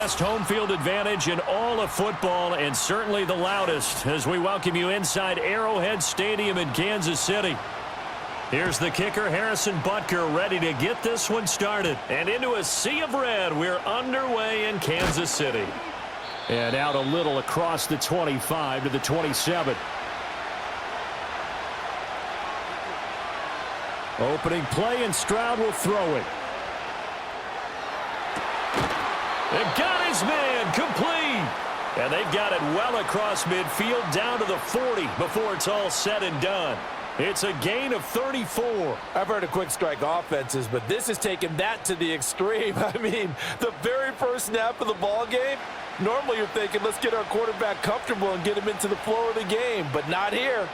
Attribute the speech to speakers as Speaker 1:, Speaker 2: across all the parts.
Speaker 1: Best home field advantage in all of football, and certainly the loudest, as we welcome you inside Arrowhead Stadium in Kansas City. Here's the kicker, Harrison Butker, ready to get this one started. And into a sea of red, we're underway in Kansas City. And out a little across the 25 to the 27. Opening play, and Stroud will throw it. And got his man, complete. And they've got it well across midfield, down to the 40 before it's all said and done. It's a gain of 34.
Speaker 2: I've heard of quick strike offenses, but this is taking that to the extreme. I mean, the very first snap of the ball game, normally you're thinking, let's get our quarterback comfortable and get him into the flow of the game, but not here.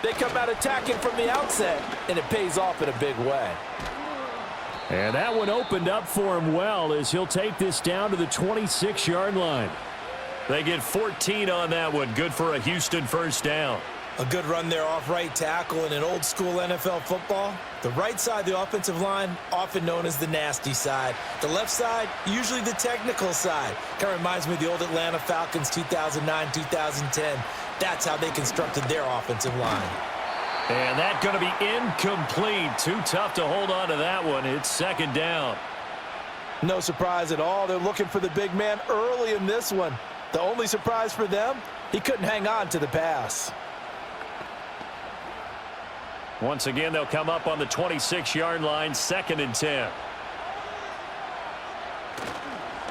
Speaker 2: They come out attacking from the outset, and it pays off in a big way.
Speaker 1: And that one opened up for him well, as he'll take this down to the 26-yard line. They get 14 on that one. Good for a Houston first down.
Speaker 3: A good run there off right tackle in an old-school NFL football. The right side of the offensive line, often known as the nasty side. The left side, usually the technical side. Kind of reminds me of the old Atlanta Falcons 2009, 2010. That's how they constructed their offensive line.
Speaker 1: And that's going to be incomplete. Too tough to hold on to that one. It's second down.
Speaker 2: No surprise at all. They're looking for the big man early in this one. The only surprise for them, he couldn't hang on to the pass.
Speaker 1: Once again, they'll come up on the 26-yard line, 2nd and 10.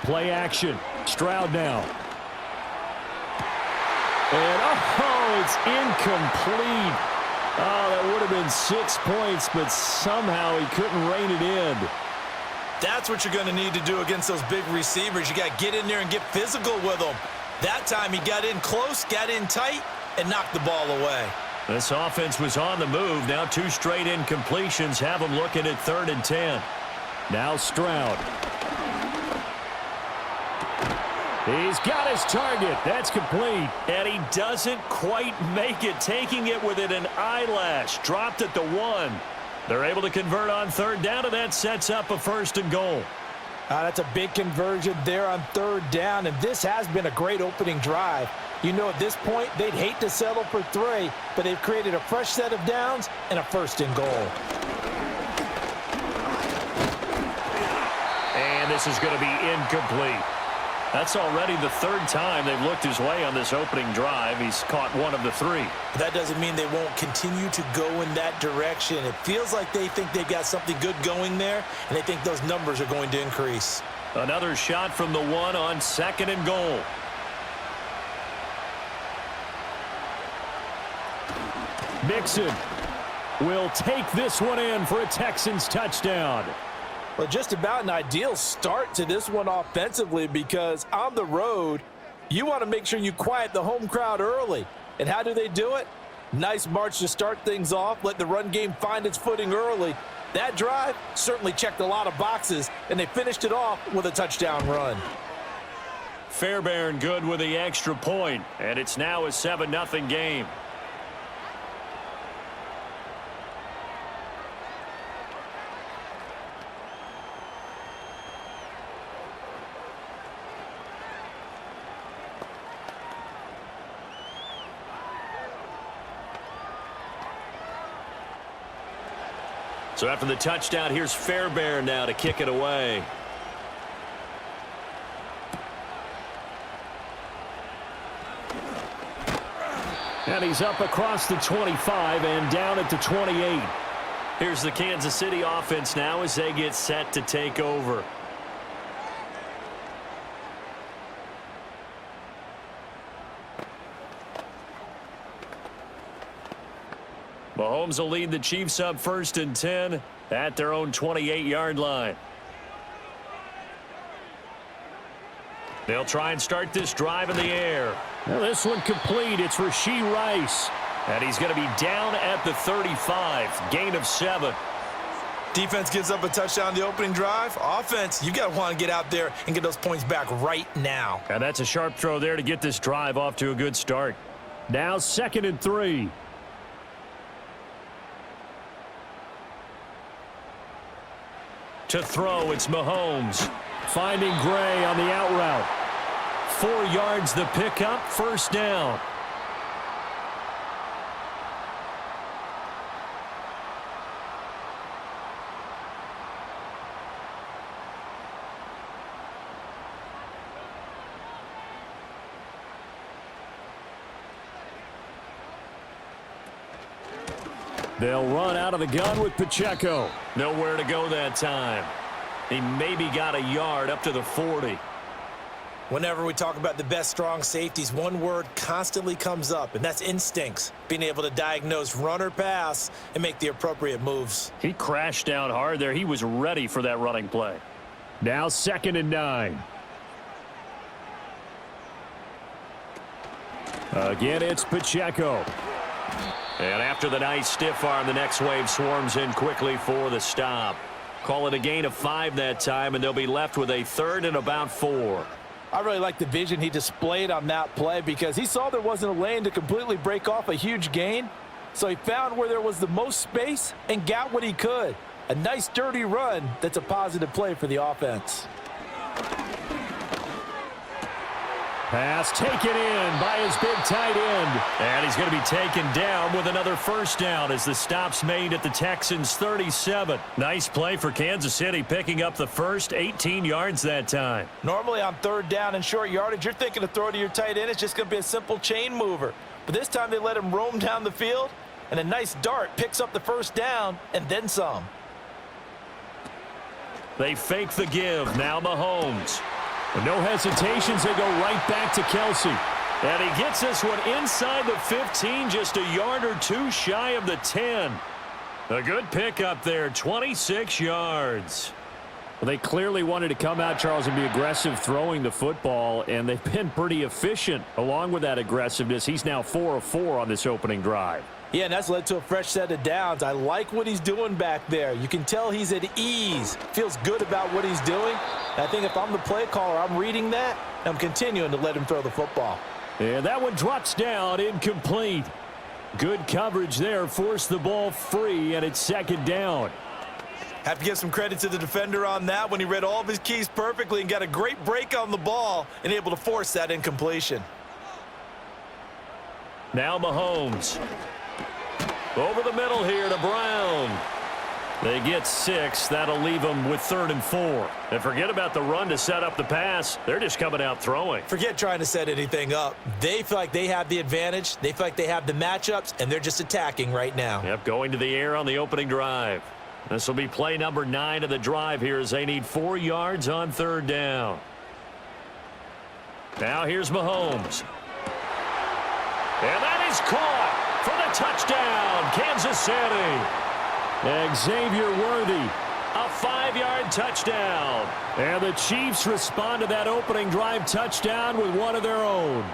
Speaker 1: Play action. Stroud now. And, oh, it's incomplete. Oh, that would have been 6 points, but somehow he couldn't rein it in.
Speaker 3: That's what you're going to need to do against those big receivers. You got to get in there and get physical with them. That time he got in close, got in tight, and knocked the ball away.
Speaker 1: This offense was on the move. Now 2 straight incompletions have them looking at 3rd and 10. Now Stroud. He's got his target. That's complete. And he doesn't quite make it, taking it within an eyelash. Dropped at the 1. They're able to convert on 3rd down, and that sets up a 1st and goal.
Speaker 2: That's a big conversion there on 3rd down, and this has been a great opening drive. You know, at this point, they'd hate to settle for 3, but they've created a fresh set of downs and a 1st and goal.
Speaker 1: And this is going to be incomplete. That's already the 3rd time they've looked his way on this opening drive. He's caught 1 of the 3.
Speaker 3: That doesn't mean they won't continue to go in that direction. It feels like they think they've got something good going there, and they think those numbers are going to increase.
Speaker 1: Another shot from the 1 on 2nd and goal. Mixon will take this one in for a Texans touchdown.
Speaker 2: Well, just about an ideal start to this one offensively, because on the road, you want to make sure you quiet the home crowd early. And how do they do it? Nice march to start things off, let the run game find its footing early. That drive certainly checked a lot of boxes, and they finished it off with a touchdown run.
Speaker 1: Fairbairn good with the extra point, and it's now a 7-0 game. So after the touchdown, here's Fairbairn now to kick it away. And he's up across the 25 and down at the 28. Here's the Kansas City offense now as they get set to take over. Mahomes will lead the Chiefs up 1st and 10 at their own 28-yard line. They'll try and start this drive in the air. Well, this one complete. It's Rashee Rice. And he's going to be down at the 35. Gain of 7.
Speaker 3: Defense gives up a touchdown the opening drive. Offense, you got to want to get out there and get those points back right now.
Speaker 1: And that's a sharp throw there to get this drive off to a good start. Now 2nd and 3. To throw, it's Mahomes. Finding Gray on the out route. 4 yards the pickup, first down. They'll run out of the gun with Pacheco. Nowhere to go that time. He maybe got a yard up to the 40.
Speaker 3: Whenever we talk about the best strong safeties, one word constantly comes up, and that's instincts. Being able to diagnose run or pass and make the appropriate moves.
Speaker 1: He crashed down hard there. He was ready for that running play. Now 2nd and 9. Again, it's Pacheco. And after the nice stiff arm, the next wave swarms in quickly for the stop. Call it a gain of 5 that time, and they'll be left with a 3rd and about 4.
Speaker 2: I really like the vision he displayed on that play because he saw there wasn't a lane to completely break off a huge gain. So he found where there was the most space and got what he could. A nice, dirty run that's a positive play for the offense.
Speaker 1: Pass taken in by his big tight end. And he's going to be taken down with another first down as the stop's made at the Texans' 37. Nice play for Kansas City, picking up the first, 18 yards that time.
Speaker 2: Normally on 3rd down and short yardage, you're thinking to throw to your tight end. It's just going to be a simple chain mover. But this time they let him roam down the field, and a nice dart picks up the first down and then some.
Speaker 1: They fake the give. Now Mahomes. No hesitations, they go right back to Kelsey. And he gets this one inside the 15, just a yard or 2 shy of the 10. A good pickup there, 26 yards. Well, they clearly wanted to come out, Charles, and be aggressive throwing the football, and they've been pretty efficient along with that aggressiveness. He's now 4 of 4 on this opening drive.
Speaker 2: Yeah, and that's led to a fresh set of downs. I like what he's doing back there. You can tell he's at ease, feels good about what he's doing. And I think if I'm the play caller, I'm reading that, and I'm continuing to let him throw the football.
Speaker 1: And that one drops down, incomplete. Good coverage there, forced the ball free, and it's 2nd down.
Speaker 3: Have to give some credit to the defender on that when he read all of his keys perfectly and got a great break on the ball and able to force that incompletion.
Speaker 1: Now Mahomes. Over the middle here to Brown. They get 6. That'll leave them with 3rd and 4. And forget about the run to set up the pass. They're just coming out throwing.
Speaker 3: Forget trying to set anything up. They feel like they have the advantage. They feel like they have the matchups, and they're just attacking right now.
Speaker 1: Yep, going to the air on the opening drive. This will be play number 9 of the drive here as they need 4 yards on 3rd down. Now here's Mahomes. And that is caught for the touchdown, Kansas City. Xavier Worthy, a 5-yard touchdown. And the Chiefs respond to that opening drive touchdown with one of their own.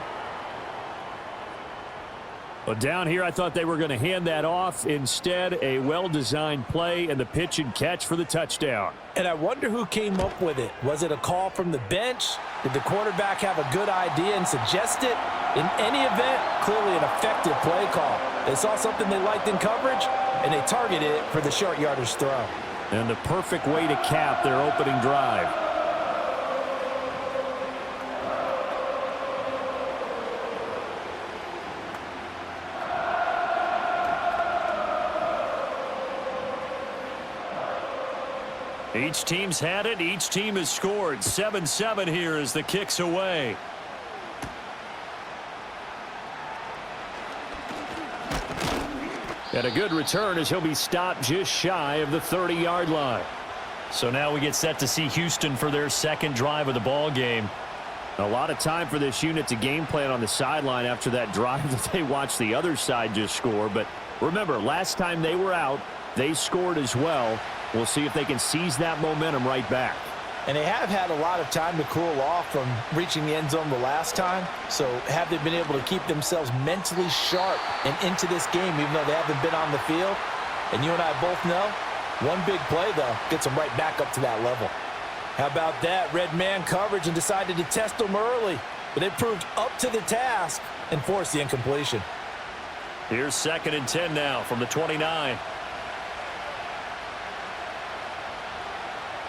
Speaker 1: But down here, I thought they were going to hand that off. Instead, a well-designed play and the pitch and catch for the touchdown.
Speaker 2: And I wonder who came up with it. Was it a call from the bench? Did the quarterback have a good idea and suggest it? In any event, clearly an effective play call. They saw something they liked in coverage, and they targeted it for the short yardage throw.
Speaker 1: And the perfect way to cap their opening drive. Each team's had it. Each team has scored. 7-7 here as the kick's away. And a good return as he'll be stopped just shy of the 30-yard line. So now we get set to see Houston for their 2nd drive of the ball game. A lot of time for this unit to game plan on the sideline after that drive that they watched the other side just score. But remember, last time they were out, they scored as well. We'll see if they can seize that momentum right back.
Speaker 2: And they have had a lot of time to cool off from reaching the end zone the last time. So have they been able to keep themselves mentally sharp and into this game even though they haven't been on the field? And you and I both know, one big play, though, gets them right back up to that level. How about that? Red man coverage and decided to test them early. But it proved up to the task and forced the incompletion.
Speaker 1: Here's 2nd and 10 now from the 29.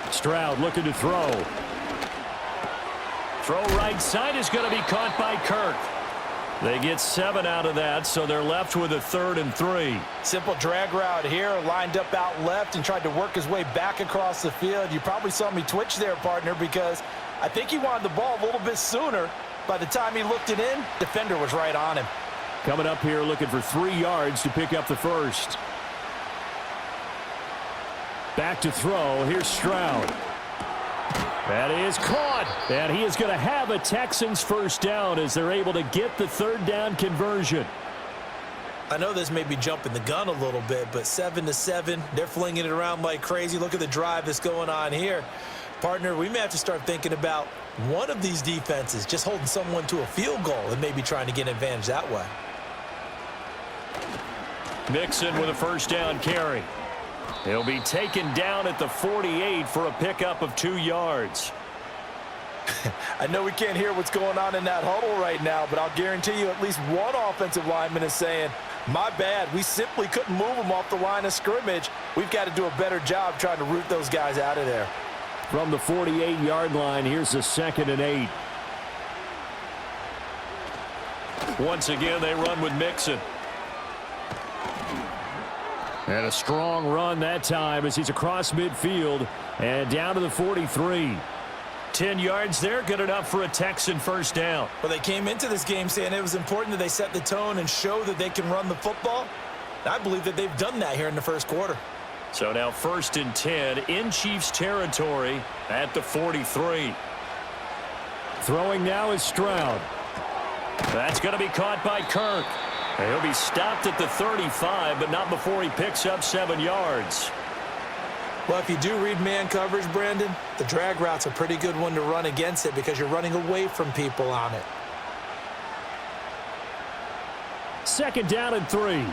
Speaker 1: Stroud looking to throw. Throw right side is going to be caught by Kirk. They get 7 out of that, so they're left with a 3rd and 3.
Speaker 2: Simple drag route here, lined up out left and tried to work his way back across the field. You probably saw me twitch there, partner, because I think he wanted the ball a little bit sooner. By the time he looked it in, defender was right on him.
Speaker 1: Coming up here looking for 3 yards to pick up the first. Back to throw. Here's Stroud. That is caught, and he is going to have a Texans first down as they're able to get the 3rd down conversion.
Speaker 3: I know this may be jumping the gun a little bit, but 7-7, they're flinging it around like crazy. Look at the drive that's going on here. Partner, we may have to start thinking about one of these defenses just holding someone to a field goal and maybe trying to get an advantage that way.
Speaker 1: Mixon with a first down carry. He'll be taken down at the 48 for a pickup of 2 yards.
Speaker 2: I know we can't hear what's going on in that huddle right now, but I'll guarantee you at least one offensive lineman is saying, my bad, we simply couldn't move them off the line of scrimmage. We've got to do a better job trying to root those guys out of there.
Speaker 1: From the 48-yard line, here's a 2nd and 8. Once again, they run with Mixon. And a strong run that time as he's across midfield and down to the 43. 10 yards there, good enough for a Texan first down.
Speaker 3: Well, they came into this game saying it was important that they set the tone and show that they can run the football. I believe that they've done that here in the first quarter.
Speaker 1: So now 1st and 10 in Chiefs territory at the 43. Throwing now is Stroud. That's going to be caught by Kirk. And he'll be stopped at the 35, but not before he picks up 7 yards.
Speaker 3: Well, if you do read man coverage, Brandon, the drag route's a pretty good one to run against it because you're running away from people on it.
Speaker 1: 2nd down and 3.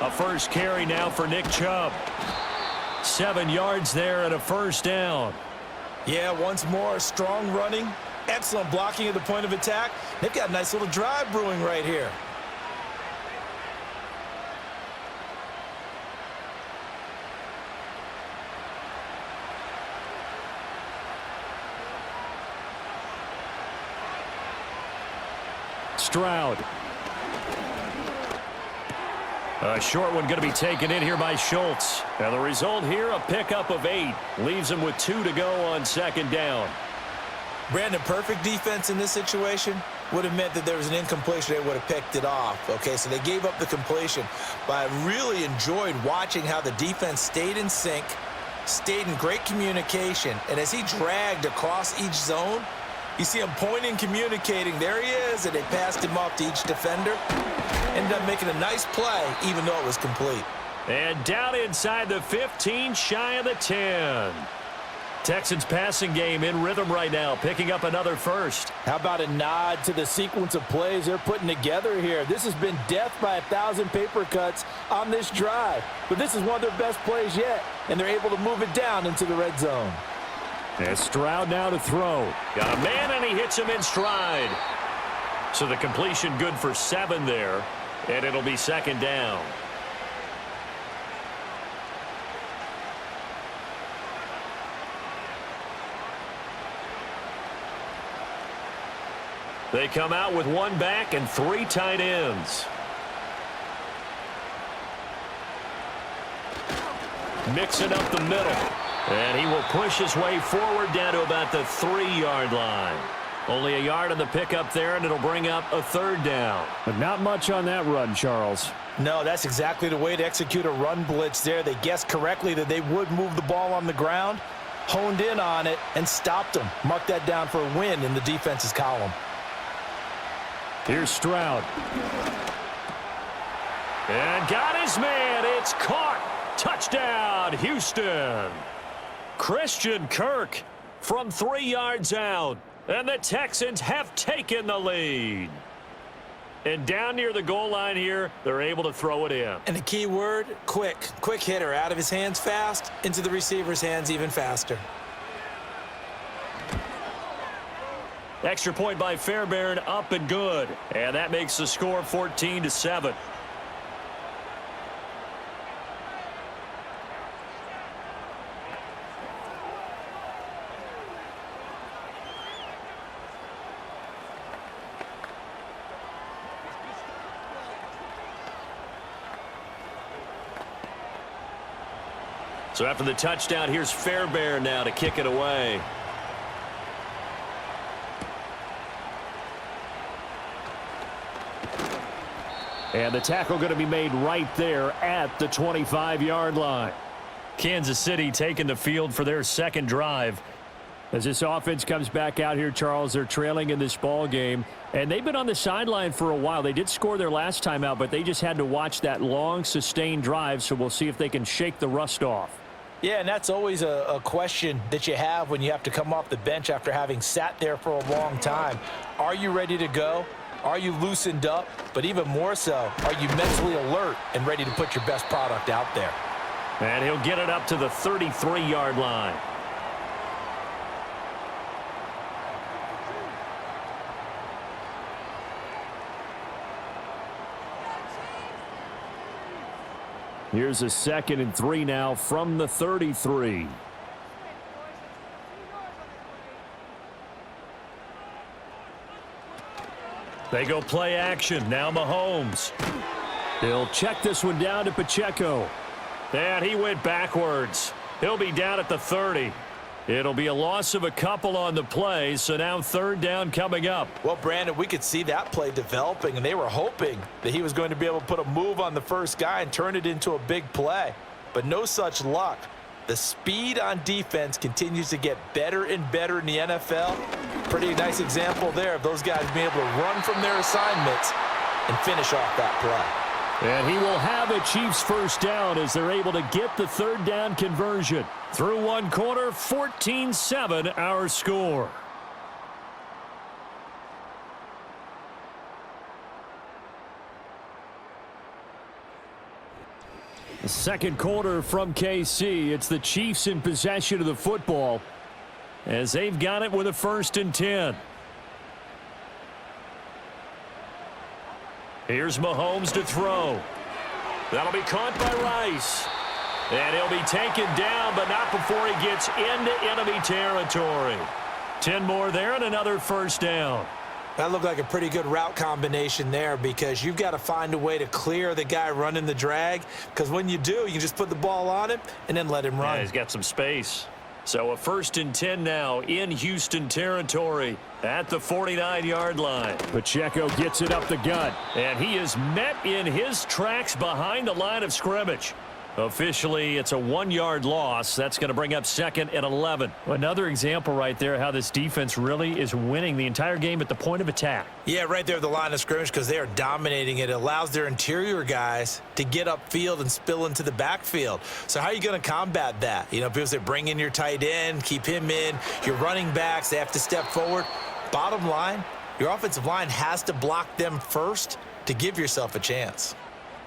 Speaker 1: A first carry now for Nick Chubb. 7 yards there and a first down.
Speaker 3: Yeah, once more, strong running, excellent blocking at the point of attack. They've got a nice little drive brewing right here.
Speaker 1: Stroud. A short one going to be taken in here by Schultz. And the result here, a pickup of 8. Leaves him with 2 to go on 2nd down.
Speaker 3: Brandon, perfect defense in this situation would have meant that there was an incompletion. They would have picked it off. Okay, so they gave up the completion. But I really enjoyed watching how the defense stayed in sync, stayed in great communication. And as he dragged across each zone, you see him pointing, communicating. There he is, and they passed him off to each defender. Ended up making a nice play, even though it was complete.
Speaker 1: And down inside the 15, shy of the 10. Texans passing game in rhythm right now, picking up another first.
Speaker 2: How about a nod to the sequence of plays they're putting together here? This has been death by 1,000 paper cuts on this drive. But this is one of their best plays yet, and they're able to move it down into the red zone.
Speaker 1: And Stroud now to throw. Got a man, and he hits him in stride. So the completion good for 7 there, and it'll be 2nd down. They come out with 1 back and 3 tight ends. Mixing up the middle. And he will push his way forward down to about the 3-yard line. Only a yard on the pickup there, and it'll bring up a 3rd down. But not much on that run, Charles.
Speaker 2: No, that's exactly the way to execute a run blitz there. They guessed correctly that they would move the ball on the ground, honed in on it, and stopped them. Mark that down for a win in the defense's column.
Speaker 1: Here's Stroud. And got his man. It's caught. Touchdown, Houston. Christian Kirk from 3 yards out. And the Texans have taken the lead. And down near the goal line here, they're able to throw it in.
Speaker 3: And the key word, quick. Quick hitter, out of his hands fast, into the receiver's hands even faster.
Speaker 1: Extra point by Fairbairn, up and good. And that makes the score 14-7. So after the touchdown, here's Fairbairn now to kick it away. And the tackle going to be made right there at the 25-yard line. Kansas City taking the field for their second drive. As this offense comes back out here, Charles, they're trailing in this ball game. And they've been on the sideline for a while. They did score their last time out, but they just had to watch that long, sustained drive. So we'll see if they can shake the rust off.
Speaker 2: Yeah, and that's always a question that you have when you have to come off the bench after having sat there for a long time. Are you ready to go? Are you loosened up? But even more so, are you mentally alert and ready to put your best product out there?
Speaker 1: And he'll get it up to the 33-yard line. Here's a 2nd and 3 now from the 33. They go play action. Now Mahomes. He'll check this one down to Pacheco. And he went backwards. He'll be down at the 30. It'll be a loss of a couple on the play, so now 3rd down coming up.
Speaker 2: Well, Brandon, we could see that play developing, and they were hoping that he was going to be able to put a move on the first guy and turn it into a big play. But no such luck. The speed on defense continues to get better and better in the NFL. Pretty nice example there of those guys being able to run from their assignments and finish off that play.
Speaker 1: And he will have a Chiefs first down as they're able to get the 3rd down conversion. Through one quarter, 14-7 our score. The second quarter from KC. It's the Chiefs in possession of the football as they've got it with a 1st and 10. Here's Mahomes to throw. That'll be caught by Rice. And he'll be taken down, but not before he gets into enemy territory. 10 more there and another 1st down.
Speaker 3: That looked like a pretty good route combination there because you've got to find a way to clear the guy running the drag, because when you do, you just put the ball on him and then let him run.
Speaker 1: Yeah, he's got some space. So a 1st and 10 now in Houston territory at the 49-yard line. Pacheco gets it up the gut, and he is met in his tracks behind the line of scrimmage. Officially, it's a 1-yard loss. That's going to bring up 2nd and 11. Another example right there how this defense really is winning the entire game at the point of attack.
Speaker 3: Yeah, right there at the line of scrimmage because they are dominating it. It allows their interior guys to get upfield and spill into the backfield. So how are you going to combat that? You know, people say bring in your tight end, keep him in. Your running backs, they have to step forward. Bottom line, your offensive line has to block them first to give yourself a chance.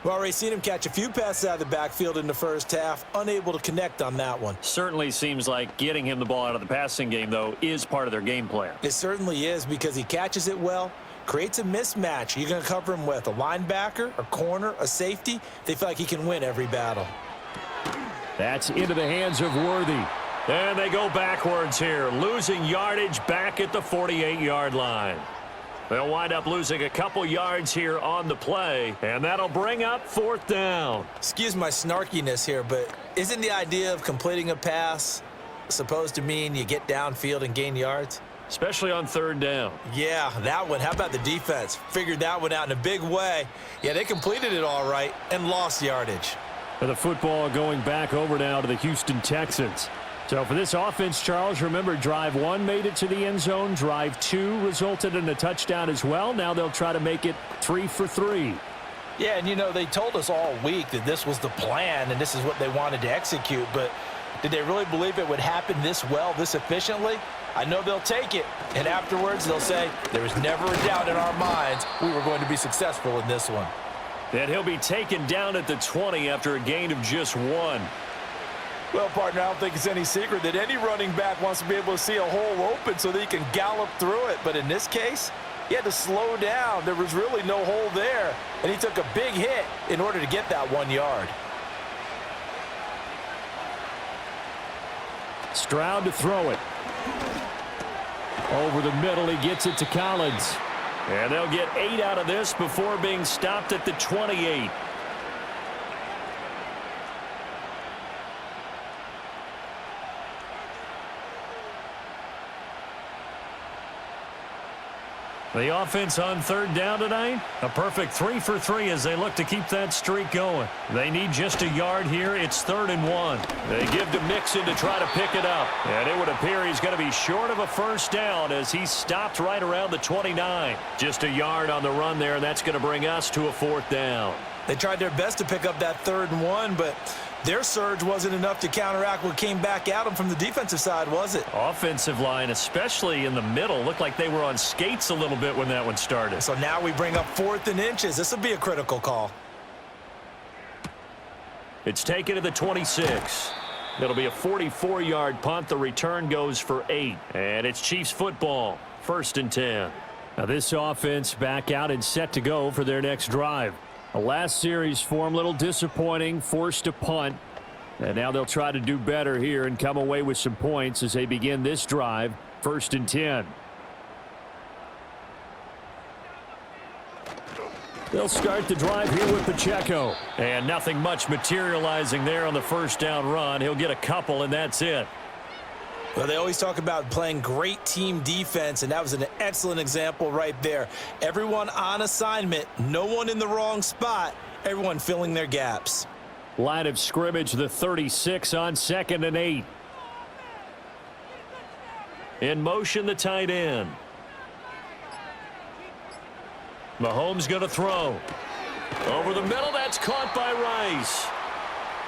Speaker 3: We've already seen him catch a few passes out of the backfield in the first half, unable to connect on that one.
Speaker 1: Certainly seems like getting him the ball out of the passing game, though, is part of their game plan.
Speaker 3: It certainly is because he catches it well, creates a mismatch. You're going to cover him with a linebacker, a corner, a safety. They feel like he can win every battle.
Speaker 1: That's into the hands of Worthy. And they go backwards here, losing yardage back at the 48-yard line. They'll wind up losing a couple yards here on the play, and that'll bring up 4th down.
Speaker 3: Excuse my snarkiness here, but isn't the idea of completing a pass supposed to mean you get downfield and gain yards?
Speaker 1: Especially on 3rd down.
Speaker 3: Yeah, that one. How about the defense? Figured that one out in a big way. Yeah, they completed it all right and lost yardage.
Speaker 1: And the football going back over now to the Houston Texans. So for this offense, Charles, remember, drive 1 made it to the end zone. Drive 2 resulted in a touchdown as well. Now they'll try to make it 3 for 3.
Speaker 2: Yeah, and, you know, they told us all week that this was the plan and this is what they wanted to execute. But did they really believe it would happen this well, this efficiently? I know they'll take it. And afterwards, they'll say, there was never a doubt in our minds we were going to be successful in this one.
Speaker 1: And he'll be taken down at the 20 after a gain of just 1.
Speaker 2: Well, partner, I don't think it's any secret that any running back wants to be able to see a hole open so that he can gallop through it. But in this case, he had to slow down. There was really no hole there, and he took a big hit in order to get that 1 yard.
Speaker 1: Stroud to throw it. Over the middle, he gets it to Collins. And they'll get 8 out of this before being stopped at the 28. The offense on third down tonight, a perfect 3 for 3 as they look to keep that streak going. They need just a yard here. It's 3rd and 1. They give to Mixon to try to pick it up. And it would appear he's going to be short of a first down as he stopped right around the 29. Just a yard on the run there, and that's going to bring us to a 4th down.
Speaker 3: They tried their best to pick up that 3rd and 1, but their surge wasn't enough to counteract what came back at them from the defensive side, was it?
Speaker 1: Offensive line, especially in the middle, looked like they were on skates a little bit when that one started.
Speaker 3: So now we bring up 4th and inches. This will be a critical call.
Speaker 1: It's taken to the 26. It'll be a 44-yard punt. The return goes for 8. And it's Chiefs football, 1st and 10. Now this offense back out and set to go for their next drive. The last series for them, a little disappointing, forced to punt. And now they'll try to do better here and come away with some points as they begin this drive, 1st and 10. They'll start the drive here with Pacheco. And nothing much materializing there on the first down run. He'll get a couple, and that's it.
Speaker 3: Well, they always talk about playing great team defense, and that was an excellent example right there. Everyone on assignment, no one in the wrong spot, everyone filling their gaps.
Speaker 1: Line of scrimmage, the 36 on 2nd and 8. In motion, the tight end. Mahomes going to throw. Over the middle, that's caught by Rice.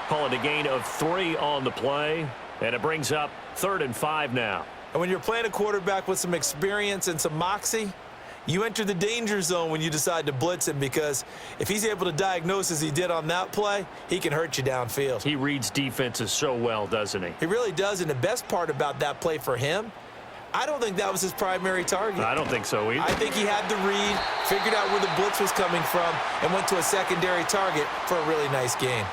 Speaker 1: Call it a gain of 3 on the play, and it brings up 3rd and 5 now.
Speaker 3: And when you're playing a quarterback with some experience and some moxie, you enter the danger zone when you decide to blitz him, because if he's able to diagnose as he did on that play, he can hurt you downfield.
Speaker 1: He reads defenses so well, doesn't he?
Speaker 3: He really does, and the best part about that play for him, I don't think that was his primary target.
Speaker 1: I don't think so either.
Speaker 3: I think he had the read, figured out where the blitz was coming from, and went to a secondary target for a really nice gain.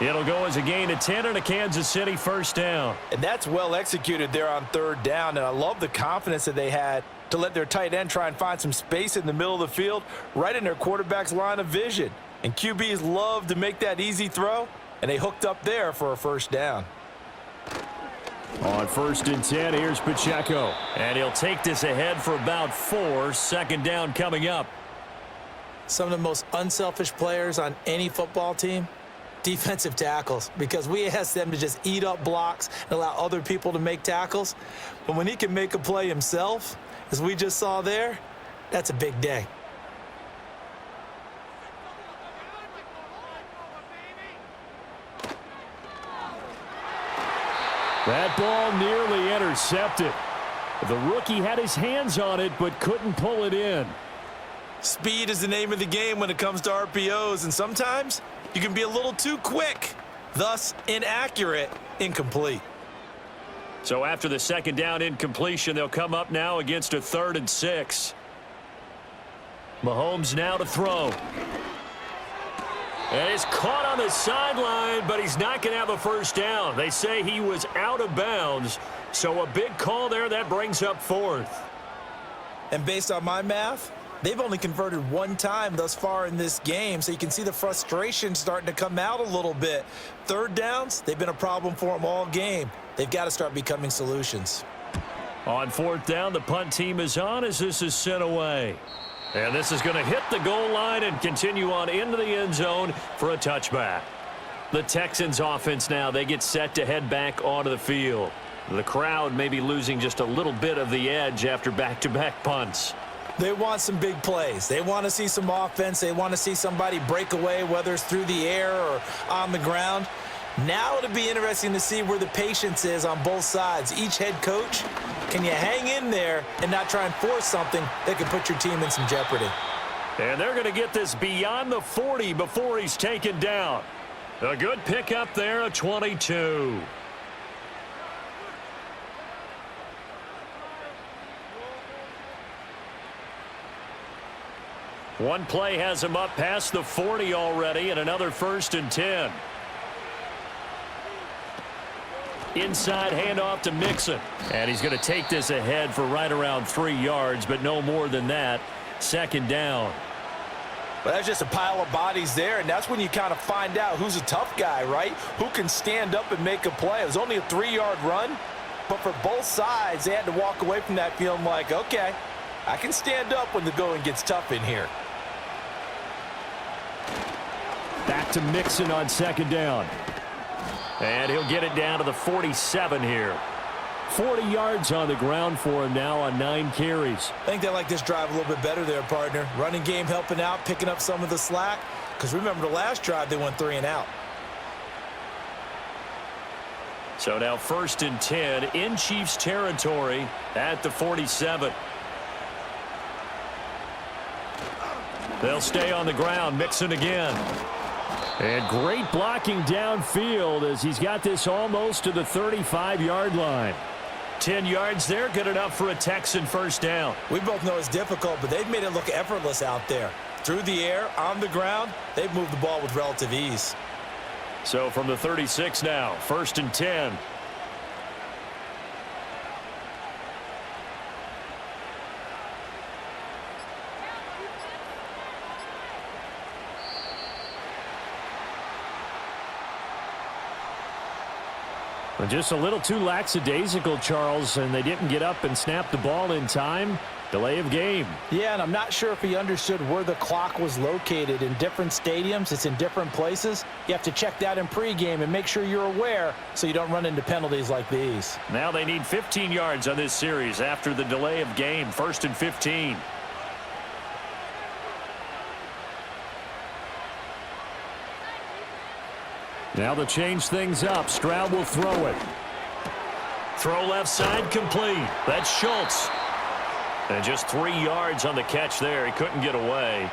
Speaker 1: It'll go as a gain of 10 and a Kansas City 1st down.
Speaker 3: And that's well executed there on 3rd down, and I love the confidence that they had to let their tight end try and find some space in the middle of the field, right in their quarterback's line of vision. And QBs love to make that easy throw, and they hooked up there for a 1st down.
Speaker 1: On 1st and 10, here's Pacheco. And he'll take this ahead for about 4. 2nd down coming up.
Speaker 3: Some of the most unselfish players on any football team, defensive tackles, because we ask them to just eat up blocks and allow other people to make tackles. But when he can make a play himself, as we just saw there, that's a big day.
Speaker 1: That ball nearly intercepted. The rookie had his hands on it but couldn't pull it in.
Speaker 3: Speed is the name of the game when it comes to RPOs, and sometimes you can be a little too quick, thus inaccurate, incomplete.
Speaker 1: So after the 2nd down incompletion, they'll come up now against a 3rd and 6. Mahomes now to throw. And he's caught on the sideline, but he's not going to have a 1st down. They say he was out of bounds, so a big call there. That brings up 4th.
Speaker 3: And based on my math, they've only converted 1 time thus far in this game, so you can see the frustration starting to come out a little bit. 3rd downs, they've been a problem for them all game. They've got to start becoming solutions.
Speaker 1: On 4th down, the punt team is on as this is sent away. And this is going to hit the goal line and continue on into the end zone for a touchback. The Texans offense now, they get set to head back onto the field. The crowd may be losing just a little bit of the edge after back-to-back punts.
Speaker 3: They want some big plays. They want to see some offense. They want to see somebody break away, whether it's through the air or on the ground. Now it'll be interesting to see where the patience is on both sides. Each head coach, can you hang in there and not try and force something that could put your team in some jeopardy?
Speaker 1: And they're going to get this beyond the 40 before he's taken down. A good pickup there, a 22. One play has him up past the 40 already, and another 1st and 10. Inside handoff to Mixon. And he's going to take this ahead for right around 3 yards, but no more than that. 2nd down.
Speaker 3: Well, that's just a pile of bodies there, and that's when you kind of find out who's a tough guy, right? Who can stand up and make a play. It was only a 3-yard run, but for both sides, they had to walk away from that feeling like, okay,
Speaker 2: I can stand up when the going gets tough in here.
Speaker 1: Back to Mixon on second down. And he'll get it down to the 47 here. 40 yards on the ground for him now on 9 carries.
Speaker 3: I think they like this drive a little bit better there, partner. Running game helping out, picking up some of the slack. Because remember the last drive, they went 3 and out.
Speaker 1: So now 1st and 10 in Chiefs territory at the 47. They'll stay on the ground. Mixon again. And great blocking downfield as he's got this almost to the 35-yard line. 10 yards there, good enough for a Texan first down.
Speaker 3: We both know it's difficult, but they've made it look effortless out there. Through the air, on the ground, they've moved the ball with relative ease.
Speaker 1: So from the 36 now, 1st and 10. Just a little too lackadaisical, Charles, and they didn't get up and snap the ball in time. Delay of game.
Speaker 2: Yeah, and I'm not sure if he understood where the clock was located. In different stadiums, it's in different places. You have to check that in pregame and make sure you're aware so you don't run into penalties like these.
Speaker 1: Now they need 15 yards on this series after the delay of game. 1st and 15. Now to change things up, Stroud will throw it. Throw left side complete. That's Schultz. And just 3 yards on the catch there. He couldn't get away.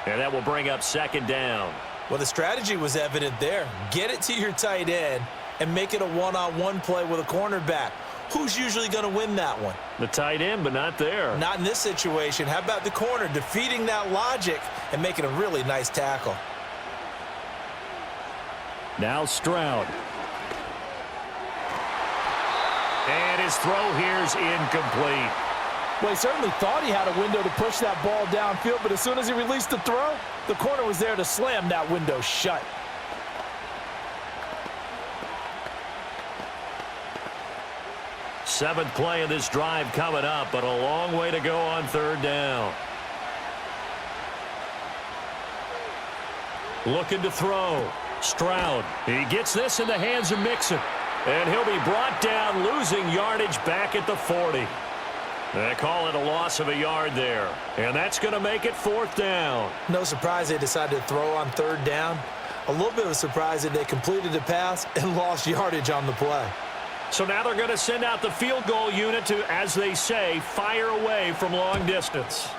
Speaker 1: And that will bring up 2nd down.
Speaker 3: Well, the strategy was evident there. Get it to your tight end and make it a one-on-one play with a cornerback. Who's usually going to win that one?
Speaker 1: The tight end, but not there.
Speaker 3: Not in this situation. How about the corner defeating that logic and making a really nice tackle?
Speaker 1: Now Stroud. And his throw here's incomplete.
Speaker 2: Well, he certainly thought he had a window to push that ball downfield, but as soon as he released the throw, the corner was there to slam that window shut.
Speaker 1: Seventh play of this drive coming up, but a long way to go on 3rd down. Looking to throw. Stroud. He gets this in the hands of Mixon. And he'll be brought down, losing yardage back at the 40. They call it a loss of a yard there. And that's going to make it 4th down.
Speaker 3: No surprise they decided to throw on 3rd down. A little bit of a surprise that they completed the pass and lost yardage on the play.
Speaker 1: So now they're going to send out the field goal unit to, as they say, fire away from long distance.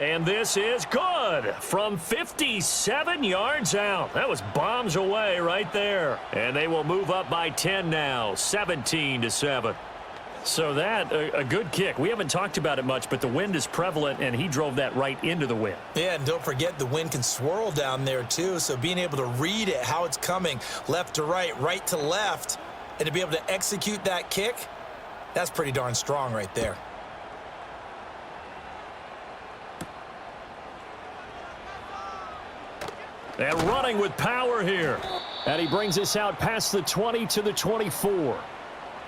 Speaker 1: And this is good from 57 yards out. That was bombs away right there. And they will move up by 10 now, 17-7. So that, a good kick. We haven't talked about it much, but the wind is prevalent, and he drove that right into the wind.
Speaker 3: Yeah, and don't forget the wind can swirl down there too, so being able to read it, how it's coming, left to right to left, and to be able to execute that kick, that's pretty darn strong right there.
Speaker 1: And running with power here. And he brings us out past the 20 to the 24.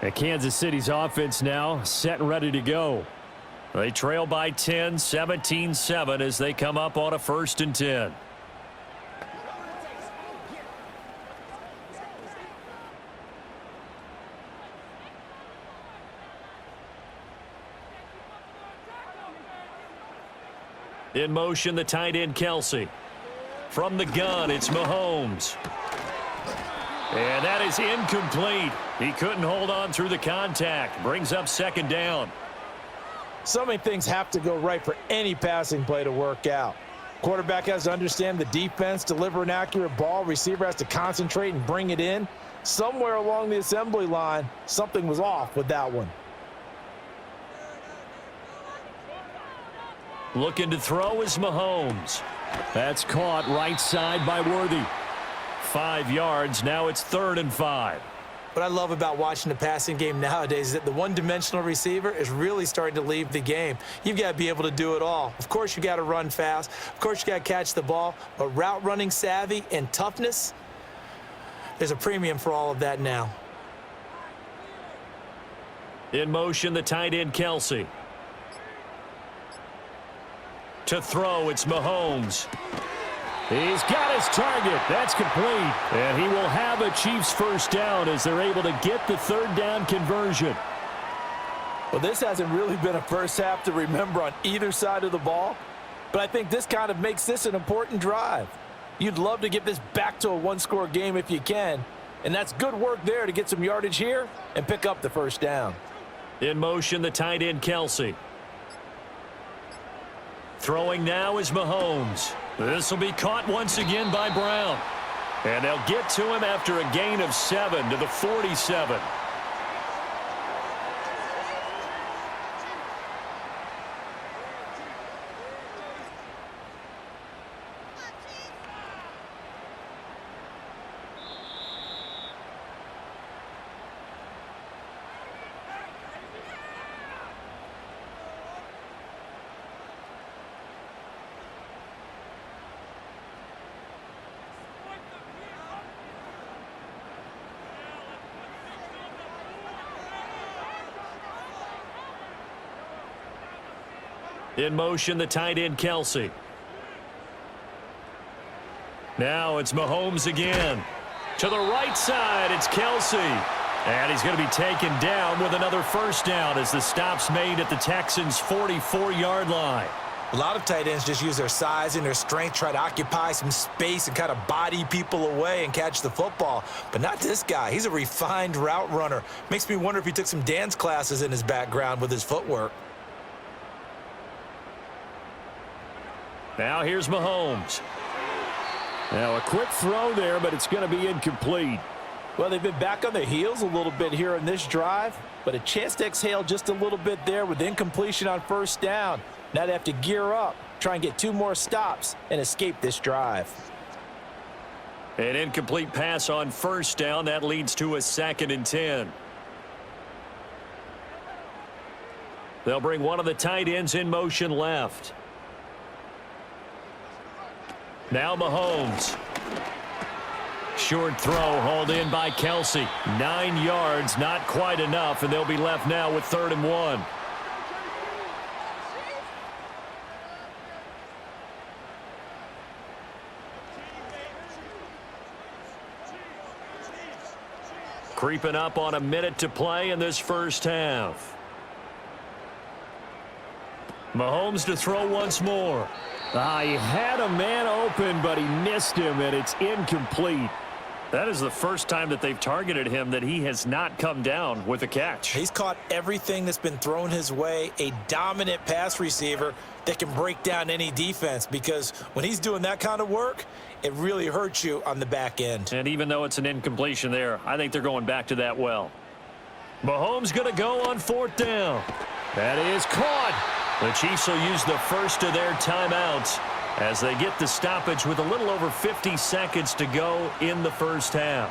Speaker 1: And Kansas City's offense now set and ready to go. They trail by 10, 17-7 as they come up on a 1st and 10. In motion, the tight end, Kelsey. From the gun, it's Mahomes. And that is incomplete. He couldn't hold on through the contact. Brings up 2nd down.
Speaker 2: So many things have to go right for any passing play to work out. Quarterback has to understand the defense, deliver an accurate ball. Receiver has to concentrate and bring it in. Somewhere along the assembly line, something was off with that one.
Speaker 1: Looking to throw is Mahomes. That's caught right side by Worthy. 5 yards. Now it's 3rd and 5.
Speaker 3: What I love about watching the passing game nowadays is that the one-dimensional receiver is really starting to leave the game. You've got to be able to do it all. Of course, you got to run fast. Of course, you got to catch the ball. But route running savvy and toughness, there's a premium for all of that now.
Speaker 1: In motion, the tight end, Kelsey. To throw, it's Mahomes.
Speaker 4: He's got his target. That's complete.
Speaker 1: And he will have a Chiefs first down as they're able to get the third down conversion.
Speaker 2: Well, this hasn't really been a first half to remember on either side of the ball, but I think this kind of makes this an important drive. You'd love to get this back to a one-score game if you can, and that's good work there to get some yardage here and pick up the first down.
Speaker 1: In motion, the tight end, Kelsey. Throwing now is Mahomes. This will be caught once again by Brown. And they'll get to him after a gain of 7 to the 47. In motion, the tight end, Kelsey. Now it's Mahomes again. To the right side, it's Kelsey. And he's going to be taken down with another first down as the stop's made at the Texans' 44-yard line.
Speaker 3: A lot of tight ends just use their size and their strength, try to occupy some space and kind of body people away and catch the football. But not this guy. He's a refined route runner. Makes me wonder if he took some dance classes in his background with his footwork.
Speaker 1: Now here's Mahomes.
Speaker 4: Now a quick throw there, but it's going to be incomplete.
Speaker 2: Well, they've been back on their heels a little bit here in this drive, but a chance to exhale just a little bit there with incompletion on first down. Now they have to gear up, try and get 2 more stops, and escape this drive.
Speaker 1: An incomplete pass on first down. That leads to a 2nd and 10. They'll bring one of the tight ends in motion left. Now Mahomes. Short throw hauled in by Kelsey. 9 yards, not quite enough, and they'll be left now with 3rd and 1. Creeping up on a minute to play in this first half. Mahomes to throw once more.
Speaker 4: He had a man open, but he missed him, and it's incomplete.
Speaker 1: That is the first time that they've targeted him that he has not come down with a catch.
Speaker 3: He's caught everything that's been thrown his way, a dominant pass receiver that can break down any defense, because when he's doing that kind of work, it really hurts you on the back end.
Speaker 1: And even though it's an incompletion there, I think they're going back to that well. Mahomes going to go on 4th down. That is caught. The Chiefs will use the first of their timeouts as they get the stoppage with a little over 50 seconds to go in the first half.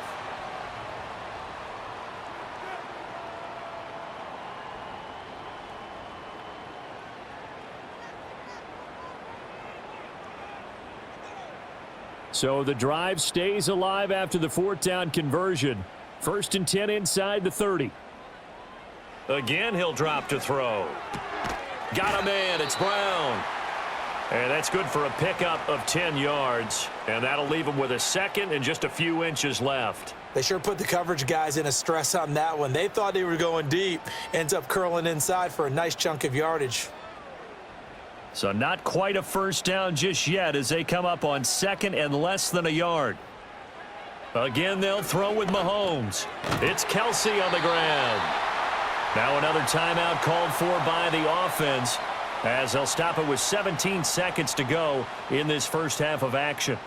Speaker 4: So the drive stays alive after the 4th down conversion. 1st and 10 inside the 30.
Speaker 1: Again, he'll drop to throw. Got a man. It's Brown. And that's good for a pickup of 10 yards. And that'll leave him with a 2nd and just a few inches left.
Speaker 3: They sure put the coverage guys in a stress on that one. They thought they were going deep. Ends up curling inside for a nice chunk of yardage.
Speaker 1: So not quite a first down just yet as they come up on 2nd and less than a yard. Again, they'll throw with Mahomes. It's Kelsey on the ground. Now another timeout called for by the offense as they'll stop it with 17 seconds to go in this first half of action.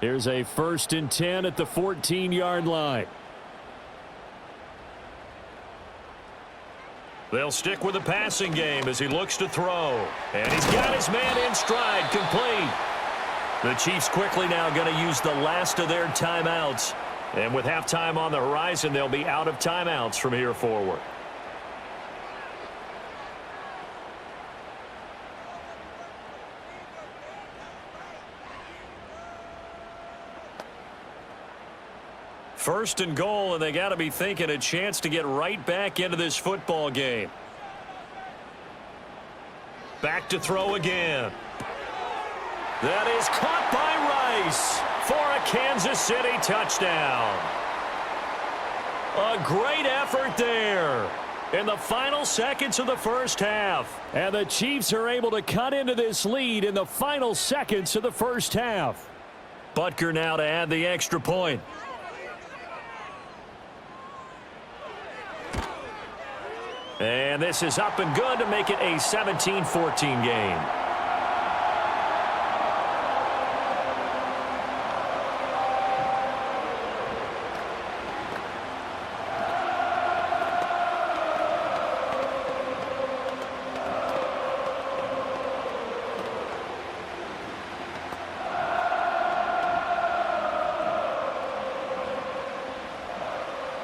Speaker 4: Here's a 1st and 10 at the 14-yard line.
Speaker 1: They'll stick with the passing game as he looks to throw. And he's got his man in stride, complete. The Chiefs quickly now going to use the last of their timeouts. And with halftime on the horizon, they'll be out of timeouts from here forward. First and goal, and they got to be thinking a chance to get right back into this football game. Back to throw again. That is caught by Rice for a Kansas City touchdown. A great effort there in the final seconds of the first half.
Speaker 4: And the Chiefs are able to cut into this lead in the final seconds of the first half.
Speaker 1: Butker now to add the extra point. And this is up and good to make it a 17-14 game.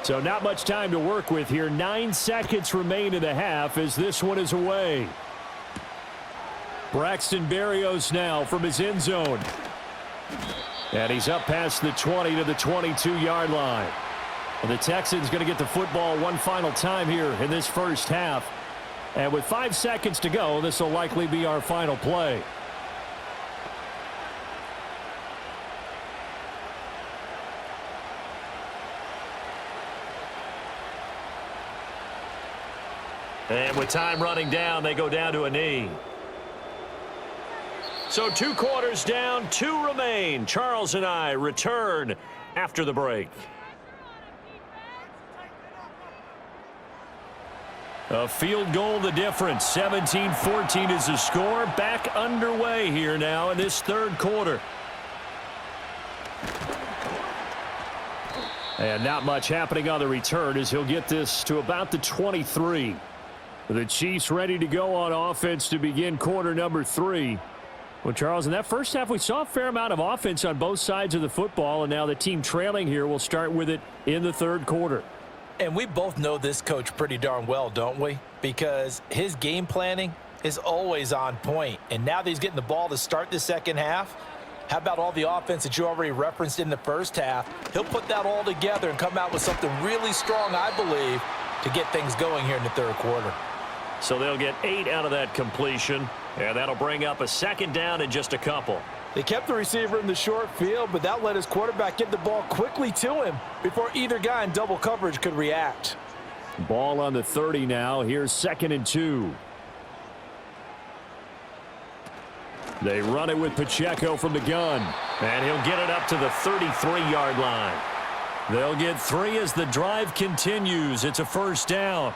Speaker 4: So not much time to work with here. 9 seconds remain in the half as this one is away. Braxton Berrios now from his end zone. And he's up past the 20 to the 22-yard line. And the Texans going to get the football one final time here in this first half. And with 5 seconds to go, this will likely be our final play.
Speaker 1: And with time running down, they go down to a knee. So 2 quarters down, 2 remain. Charles and I return after the break. A field goal the difference. 17-14 is the score. Back underway here now in this third quarter.
Speaker 4: And not much happening on the return as he'll get this to about the 23. The Chiefs ready to go on offense to begin quarter number 3. Well, Charles, in that first half, we saw a fair amount of offense on both sides of the football, and now the team trailing here will start with it in the third quarter.
Speaker 2: And we both know this coach pretty darn well, don't we? Because his game planning is always on point. And now that he's getting the ball to start the second half, how about all the offense that you already referenced in the first half? He'll put that all together and come out with something really strong, I believe, to get things going here in the third quarter.
Speaker 1: So they'll get 8 out of that completion, and that'll bring up a second down in just a couple.
Speaker 2: They kept the receiver in the short field, but that let his quarterback get the ball quickly to him before either guy in double coverage could react.
Speaker 4: Ball on the 30 now. Here's 2nd and 2. They run it with Pacheco from the gun.
Speaker 1: And he'll get it up to the 33-yard line. They'll get 3 as the drive continues. It's a first down.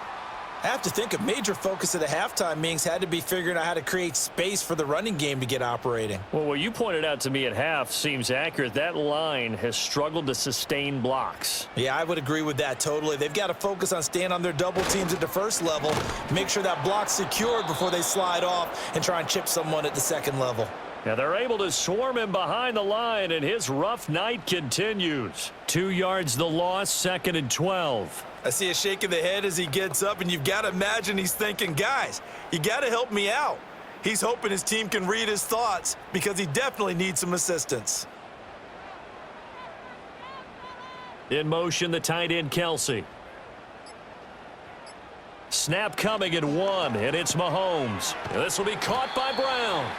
Speaker 3: I have to think a major focus of the halftime meetings had to be figuring out how to create space for the running game to get operating.
Speaker 1: Well, what you pointed out to me at half seems accurate. That line has struggled to sustain blocks.
Speaker 3: Yeah, I would agree with that totally. They've got to focus on staying on their double teams at the first level, make sure that block's secured before they slide off and try and chip someone at the second level.
Speaker 1: Now they're able to swarm him behind the line, and his rough night continues. 2 yards the loss, 2nd and 12.
Speaker 3: I see a shake of the head as he gets up, and you've got to imagine he's thinking, guys, you got to help me out. He's hoping his team can read his thoughts because he definitely needs some assistance.
Speaker 1: In motion, the tight end, Kelsey. Snap coming at 1, and it's Mahomes. And this will be caught by Brown.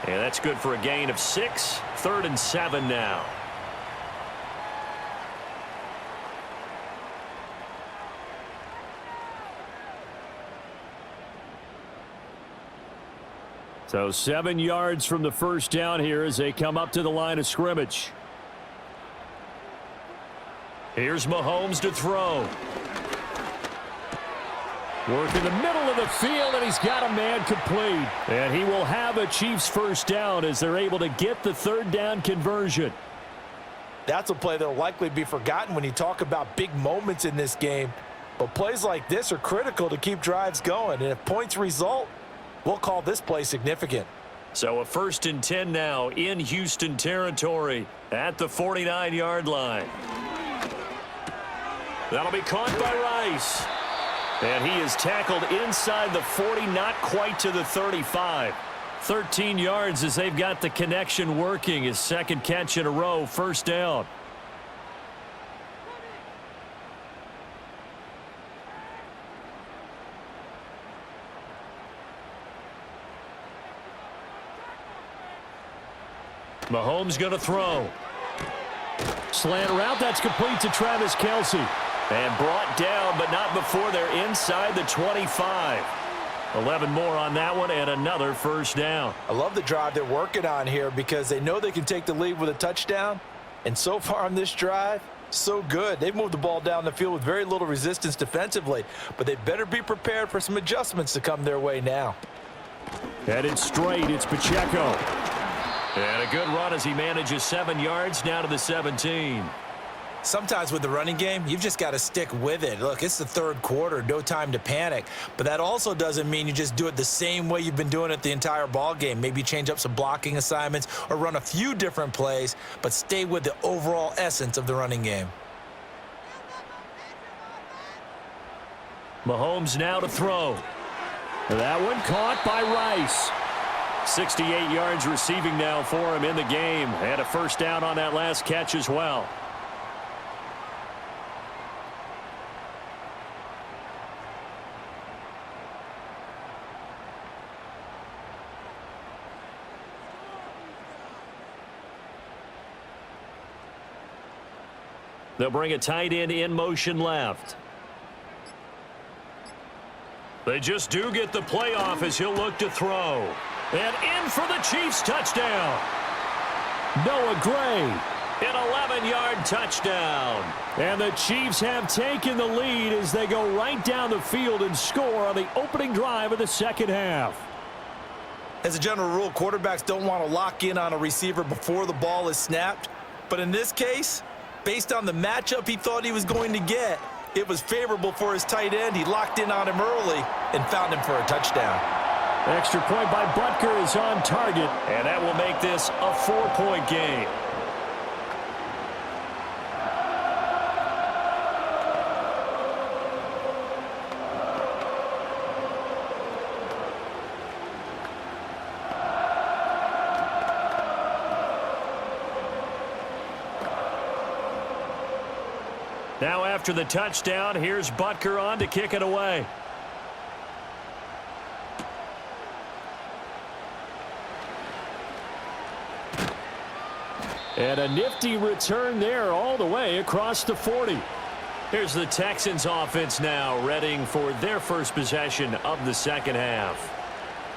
Speaker 1: And that's good for a gain of 6, 3rd and 7 now.
Speaker 4: So 7 yards from the first down here as they come up to the line of scrimmage.
Speaker 1: Here's Mahomes to throw.
Speaker 4: Work in the middle of the field, and he's got a man complete. And he will have a Chiefs first down as they're able to get the third down conversion.
Speaker 2: That's a play that will likely be forgotten when you talk about big moments in this game. But plays like this are critical to keep drives going. And if points result, we'll call this play significant.
Speaker 1: So a 1st and 10 now in Houston territory at the 49-yard line. That'll be caught by Rice. And he is tackled inside the 40, not quite to the 35. 13 yards as they've got the connection working. His second catch in a row, first down. Mahomes going to throw.
Speaker 4: Slant route, that's complete to Travis Kelce.
Speaker 1: And brought down, but not before they're inside the 25. 11 more on that one, and another first down.
Speaker 2: I love the drive they're working on here because they know they can take the lead with a touchdown. And so far on this drive, so good. They've moved the ball down the field with very little resistance defensively, but they better be prepared for some adjustments to come their way now.
Speaker 4: Headed straight, it's Pacheco.
Speaker 1: And a good run as he manages 7 yards down to the 17.
Speaker 3: Sometimes with the running game, you've just got to stick with it. Look, it's the third quarter, no time to panic. But that also doesn't mean you just do it the same way you've been doing it the entire ball game. Maybe change up some blocking assignments or run a few different plays, but stay with the overall essence of the running game.
Speaker 1: Mahomes now to throw.
Speaker 4: That one caught by Rice.
Speaker 1: 68 yards receiving now for him in the game. Had a first down on that last catch as well. They'll bring a tight end in motion left. They just do get the play off as he'll look to throw. And in for the Chiefs touchdown.
Speaker 4: Noah Gray.
Speaker 1: An 11-yard touchdown.
Speaker 4: And the Chiefs have taken the lead as they go right down the field and score on the opening drive of the second half.
Speaker 2: As a general rule, quarterbacks don't want to lock in on a receiver before the ball is snapped. But in this case, based on the matchup he thought he was going to get, it was favorable for his tight end. He locked in on him early and found him for a touchdown.
Speaker 4: Extra point by Butker is on target.
Speaker 1: And that will make this a 4-point game. Now after the touchdown, here's Butker on to kick it away.
Speaker 4: And a nifty return there all the way across the 40.
Speaker 1: Here's the Texans offense now, readying for their first possession of the second half.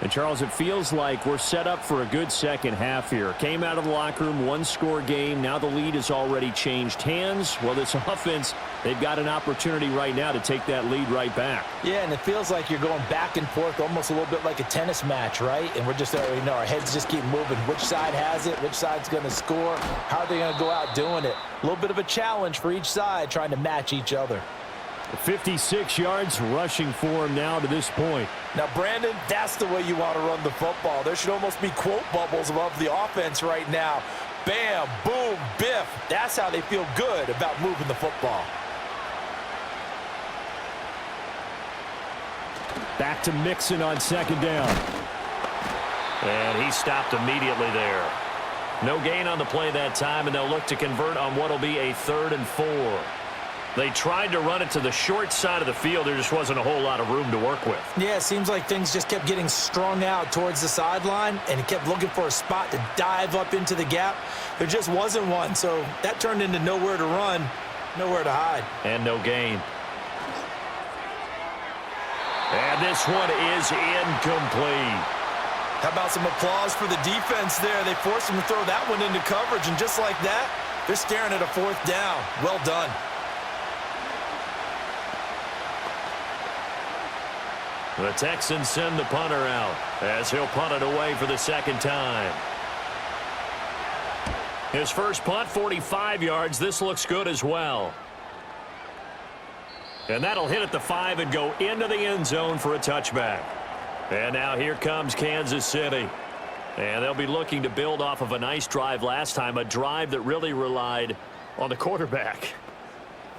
Speaker 4: And, Charles, it feels like we're set up for a good second half here. Came out of the locker room, one-score game. Now the lead has already changed hands. Well, this offense, they've got an opportunity right now to take that lead right back.
Speaker 2: Yeah, and it feels like you're going back and forth almost a little bit like a tennis match, right? And we're just already know our heads just keep moving. Which side has it? Which side's going to score? How are they going to go out doing it? A little bit of a challenge for each side trying to match each other.
Speaker 4: 56 yards rushing for him now to this point.
Speaker 2: Now, Brandon, that's the way you want to run the football. There should almost be quote bubbles above the offense right now. Bam, boom, biff. That's how they feel good about moving the football.
Speaker 4: Back to Mixon on second down.
Speaker 1: And he stopped immediately there. No gain on the play that time, and they'll look to convert on what will be a 3rd and 4. They tried to run it to the short side of the field. There just wasn't a whole lot of room to work with.
Speaker 2: Yeah, it seems like things just kept getting strung out towards the sideline, and he kept looking for a spot to dive up into the gap. There just wasn't one, so that turned into nowhere to run, nowhere to hide.
Speaker 1: And no gain. And this one is incomplete.
Speaker 2: How about some applause for the defense there? They forced him to throw that one into coverage, and just like that, they're staring at a 4th down. Well done.
Speaker 1: The Texans send the punter out as he'll punt it away for the second time. His first punt, 45 yards. This looks good as well. And that'll hit at the 5 and go into the end zone for a touchback. And now here comes Kansas City. And they'll be looking to build off of a nice drive last time, a drive that really relied on the quarterback.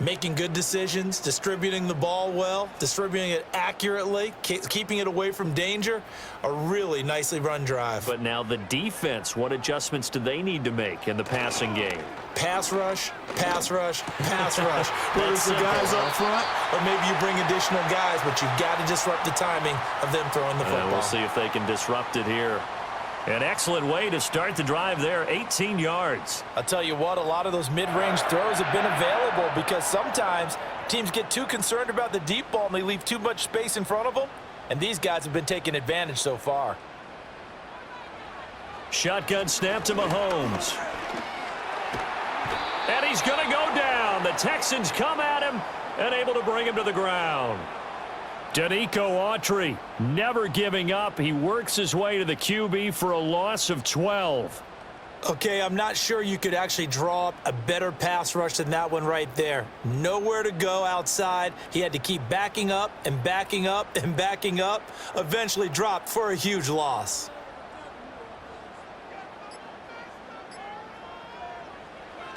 Speaker 2: Making good decisions, distributing the ball well, distributing it accurately, keeping it away from danger. A really nicely run drive.
Speaker 1: But now the defense, what adjustments do they need to make in the passing game?
Speaker 2: Pass rush, pass rush, pass rush. Whether it's the guys up front or maybe you bring additional guys, but you've got to disrupt the timing of them throwing the football.
Speaker 1: We'll see if they can disrupt it here. An excellent way to start the drive there, 18 yards.
Speaker 2: I'll tell you what, a lot of those mid-range throws have been available because sometimes teams get too concerned about the deep ball and they leave too much space in front of them, and these guys have been taking advantage so far.
Speaker 1: Shotgun snap to Mahomes. And he's going to go down. The Texans come at him and able to bring him to the ground. Danico Autry never giving up. He works his way to the QB for a loss of 12.
Speaker 3: Okay, I'm not sure you could actually draw up a better pass rush than that one right there. Nowhere to go outside. He had to keep backing up and backing up and backing up. Eventually dropped for a huge loss.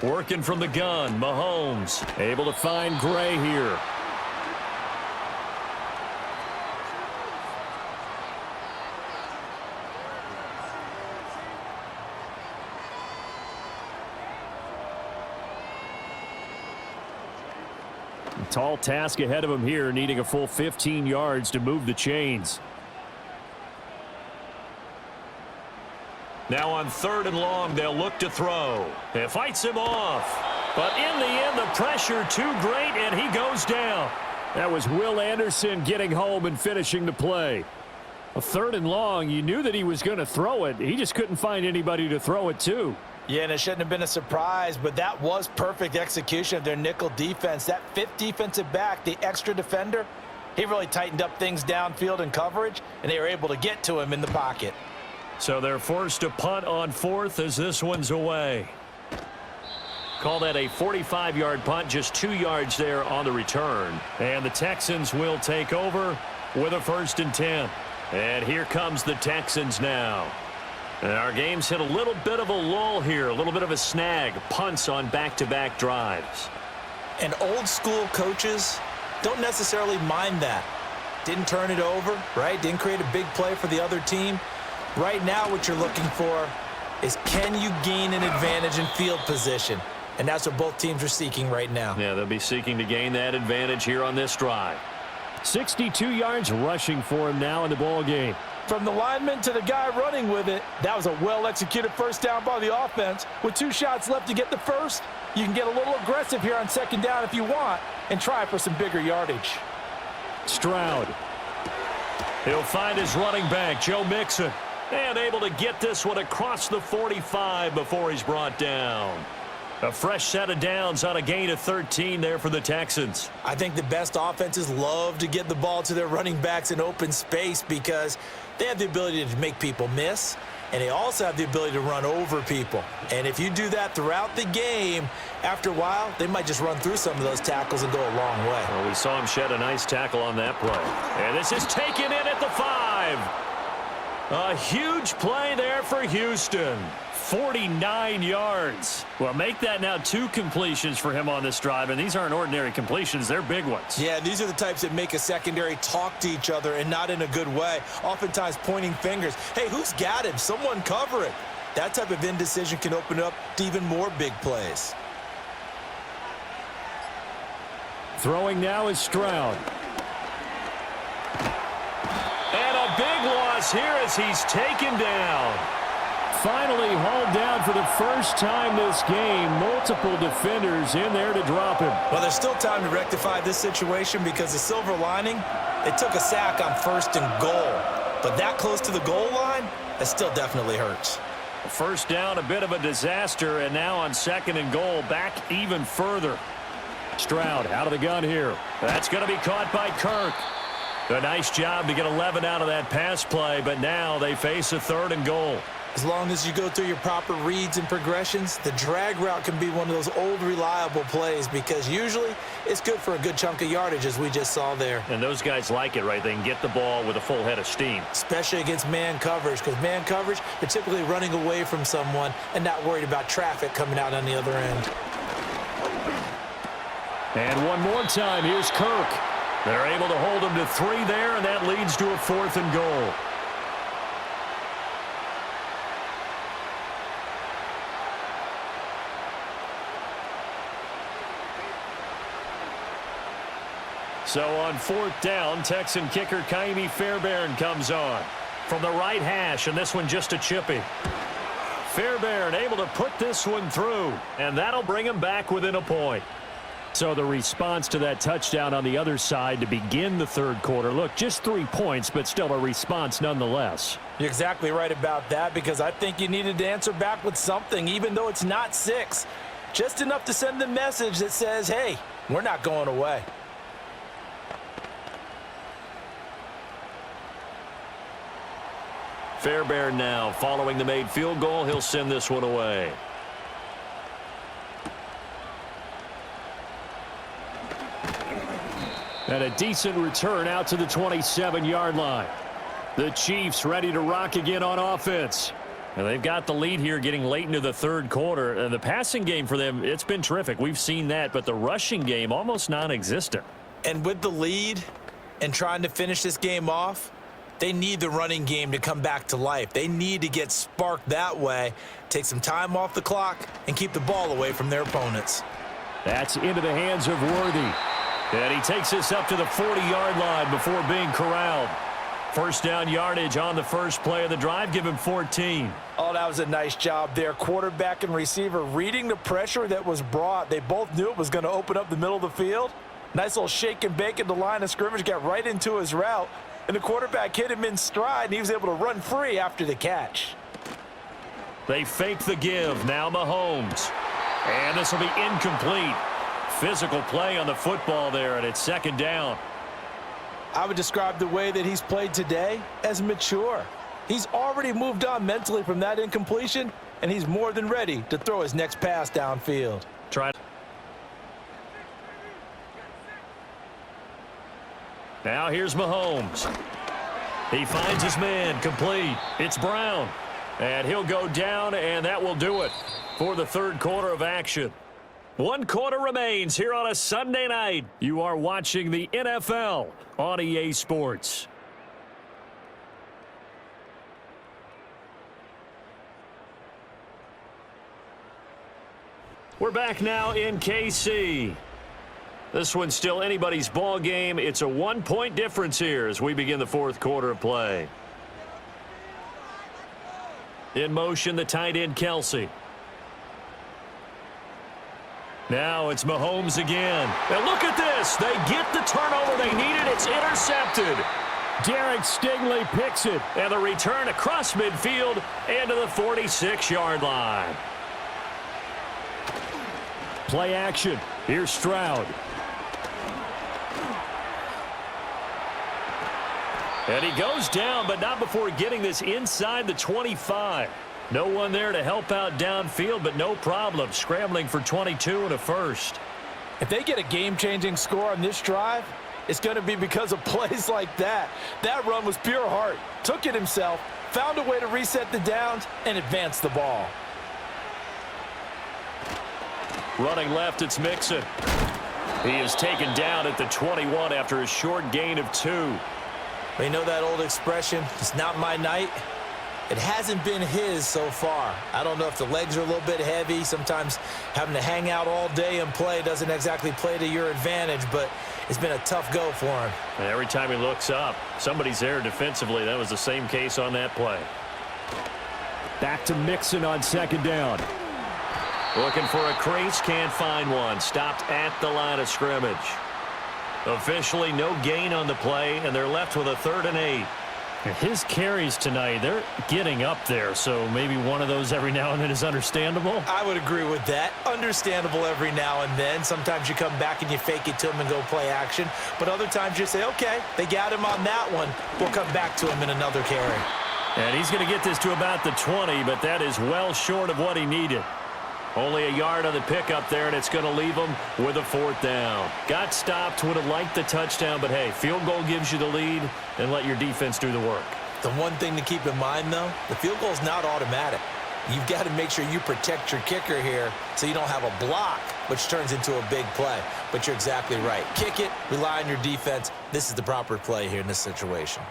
Speaker 1: Working from the gun, Mahomes able to find Gray here.
Speaker 4: Tall task ahead of him here, needing a full 15 yards to move the chains.
Speaker 1: Now on 3rd and long, they'll look to throw. It fights him off. But in the end, the pressure too great, and he goes down.
Speaker 4: That was Will Anderson getting home and finishing the play. A 3rd and long, you knew that he was going to throw it. He just couldn't find anybody to throw it to.
Speaker 2: Yeah, and it shouldn't have been a surprise, but that was perfect execution of their nickel defense. That 5th defensive back, the extra defender, he really tightened up things downfield in coverage, and they were able to get to him in the pocket.
Speaker 1: So they're forced to punt on 4th as this one's away. Call that a 45-yard punt, just 2 yards there on the return. And the Texans will take over with a 1st and 10. And here comes the Texans now. And our game's hit a little bit of a lull here, a little bit of a snag, punts on back-to-back drives.
Speaker 3: And old school coaches don't necessarily mind that. Didn't turn it over, right? Didn't create a big play for the other team. Right now what you're looking for is, can you gain an advantage in field position? And that's what both teams are seeking right now.
Speaker 1: Yeah, they'll be seeking to gain that advantage here on this drive.
Speaker 4: 62 yards rushing for him now in the ball game.
Speaker 2: From the lineman to the guy running with it, that was a well-executed first down by the offense. With 2 shots left to get the first, you can get a little aggressive here on 2nd down if you want and try for some bigger yardage.
Speaker 4: Stroud.
Speaker 1: He'll find his running back, Joe Mixon, and able to get this one across the 45 before he's brought down. A fresh set of downs on a gain of 13 there for the Texans.
Speaker 3: I think the best offenses love to get the ball to their running backs in open space because they have the ability to make people miss, and they also have the ability to run over people. And if you do that throughout the game, after a while, they might just run through some of those tackles and go a long way.
Speaker 1: Well, we saw him shed a nice tackle on that play. And this is taken in at the 5. A huge play there for Houston. 49 yards. Well, make that now 2 completions for him on this drive, and these aren't ordinary completions. They're big ones.
Speaker 3: Yeah, these are the types that make a secondary talk to each other and not in a good way. Oftentimes pointing fingers. Hey, who's got him? Someone cover it. That type of indecision can open up to even more big plays.
Speaker 4: Throwing now is Stroud.
Speaker 1: And a big loss here as he's taken down.
Speaker 4: Finally hauled down for the first time this game. Multiple defenders in there to drop him.
Speaker 3: Well, there's still time to rectify this situation because the silver lining, they took a sack on 1st and goal. But that close to the goal line, that still definitely hurts.
Speaker 1: First down, a bit of a disaster, and now on 2nd and goal, back even further.
Speaker 4: Stroud out of the gun here.
Speaker 1: That's going to be caught by Kirk. A nice job to get 11 out of that pass play, but now they face a 3rd and goal.
Speaker 3: As long as you go through your proper reads and progressions, the drag route can be one of those old reliable plays because usually it's good for a good chunk of yardage, as we just saw there.
Speaker 1: And those guys like it, right? They can get the ball with a full head of steam.
Speaker 3: Especially against man coverage, because man coverage, they're typically running away from someone and not worried about traffic coming out on the other end.
Speaker 4: And one more time, here's Kirk.
Speaker 1: They're able to hold him to 3 there, and that leads to a 4th and goal. So on 4th down, Texan kicker Kaimi Fairbairn comes on. from the right hash, and this one just a chippy. Fairbairn able to put this one through, and that'll bring him back within a point.
Speaker 4: So the response to that touchdown on the other side to begin the third quarter. Look, just 3 points, but still a response nonetheless.
Speaker 2: You're exactly right about that, because I think you needed to answer back with something, even though it's not 6. Just enough to send the message that says, hey, we're not going away.
Speaker 1: Fairbairn now following the made field goal. He'll send this one away.
Speaker 4: And a decent return out to the 27-yard line. The Chiefs ready to rock again on offense.
Speaker 1: And they've got the lead here getting late into the third quarter. And the passing game for them, it's been terrific. We've seen that, but the rushing game almost non-existent.
Speaker 3: And with the lead and trying to finish this game off, they need the running game to come back to life. They need to get sparked that way, take some time off the clock, and keep the ball away from their opponents.
Speaker 4: That's into the hands of Worthy.
Speaker 1: And he takes this up to the 40-yard line before being corralled. First down yardage on the first play of the drive. Give him 14.
Speaker 2: Oh, that was a nice job there. Quarterback and receiver reading the pressure that was brought. They both knew it was going to open up the middle of the field. Nice little shake and bake at the line of scrimmage. Got right into his route. And the quarterback hit him in stride, and he was able to run free after the catch.
Speaker 1: They fake the give. Now Mahomes. And this will be incomplete. Physical play on the football there, and it's second down.
Speaker 2: I would describe the way that he's played today as mature. He's already moved on mentally from that incompletion, and he's more than ready to throw his next pass downfield.
Speaker 1: Now here's Mahomes. He finds his man, complete. It's Brown. And he'll go down, and that will do it for the third quarter of action. 1 quarter remains here on a Sunday night. You are watching the NFL on EA Sports. We're back now in KC. This one's still anybody's ball game. It's a 1-point difference here as we begin the fourth quarter of play. In motion, the tight end, Kelsey. Now it's Mahomes again. And look at this. They get the turnover they needed. It's intercepted.
Speaker 4: Derek Stingley picks it.
Speaker 1: And the return across midfield and to the 46-yard line.
Speaker 4: Play action. Here's Stroud.
Speaker 1: And he goes down, but not before getting this inside the 25. No one there to help out downfield, but no problem. Scrambling for 22 and a first.
Speaker 2: If they get a game-changing score on this drive, it's going to be because of plays like that. That run was pure heart. Took it himself, found a way to reset the downs, and advance the ball.
Speaker 1: Running left, it's Mixon. He is taken down at the 21 after a short gain of 2.
Speaker 3: You know that old expression, it's not my night? It hasn't been his so far. I don't know if the legs are a little bit heavy. Sometimes having to hang out all day and play doesn't exactly play to your advantage, but it's been a tough go for him.
Speaker 1: And every time he looks up, somebody's there defensively. That was the same case on that play.
Speaker 4: Back to Mixon on second down.
Speaker 1: Looking for a crease, can't find one. Stopped at the line of scrimmage. Officially no gain on the play, and they're left with a 3rd and 8.
Speaker 4: His carries tonight, they're getting up there, so maybe one of those every now and then is understandable.
Speaker 3: I would agree with that. Understandable every now and then. Sometimes you come back and you fake it to him and go play action. But other times you say, okay, they got him on that one. We'll come back to him in another carry.
Speaker 1: And he's going to get this to about the 20, but that is well short of what he needed. Only a yard on the pickup there, and it's going to leave him with a 4th down. Got stopped, would have liked the touchdown, but hey, field goal gives you the lead, and let your defense do the work.
Speaker 3: The one thing to keep in mind, though, the field goal is not automatic. You've got to make sure you protect your kicker here so you don't have a block, which turns into a big play. But you're exactly right. Kick it, rely on your defense. This is the proper play here in this situation.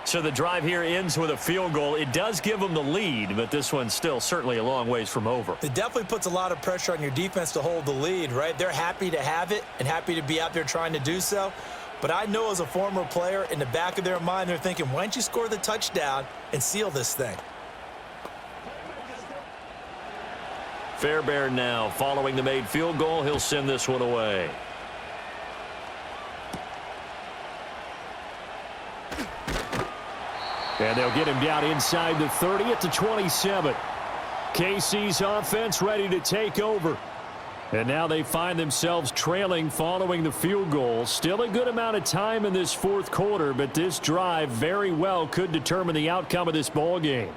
Speaker 1: So the drive here ends with a field goal. It does give them the lead, but this one's still certainly a long ways from over.
Speaker 3: It definitely puts a lot of pressure on your defense to hold the lead, right? They're happy to have it and happy to be out there trying to do so. But I know as a former player, in the back of their mind, they're thinking, why don't you score the touchdown and seal this thing?
Speaker 1: Fairbairn now following the made field goal. He'll send this one away.
Speaker 4: And they'll get him down inside the 30 at the 27. KC's offense ready to take over. And now they find themselves trailing following the field goal. Still a good amount of time in this fourth quarter, but this drive very well could determine the outcome of this ball game.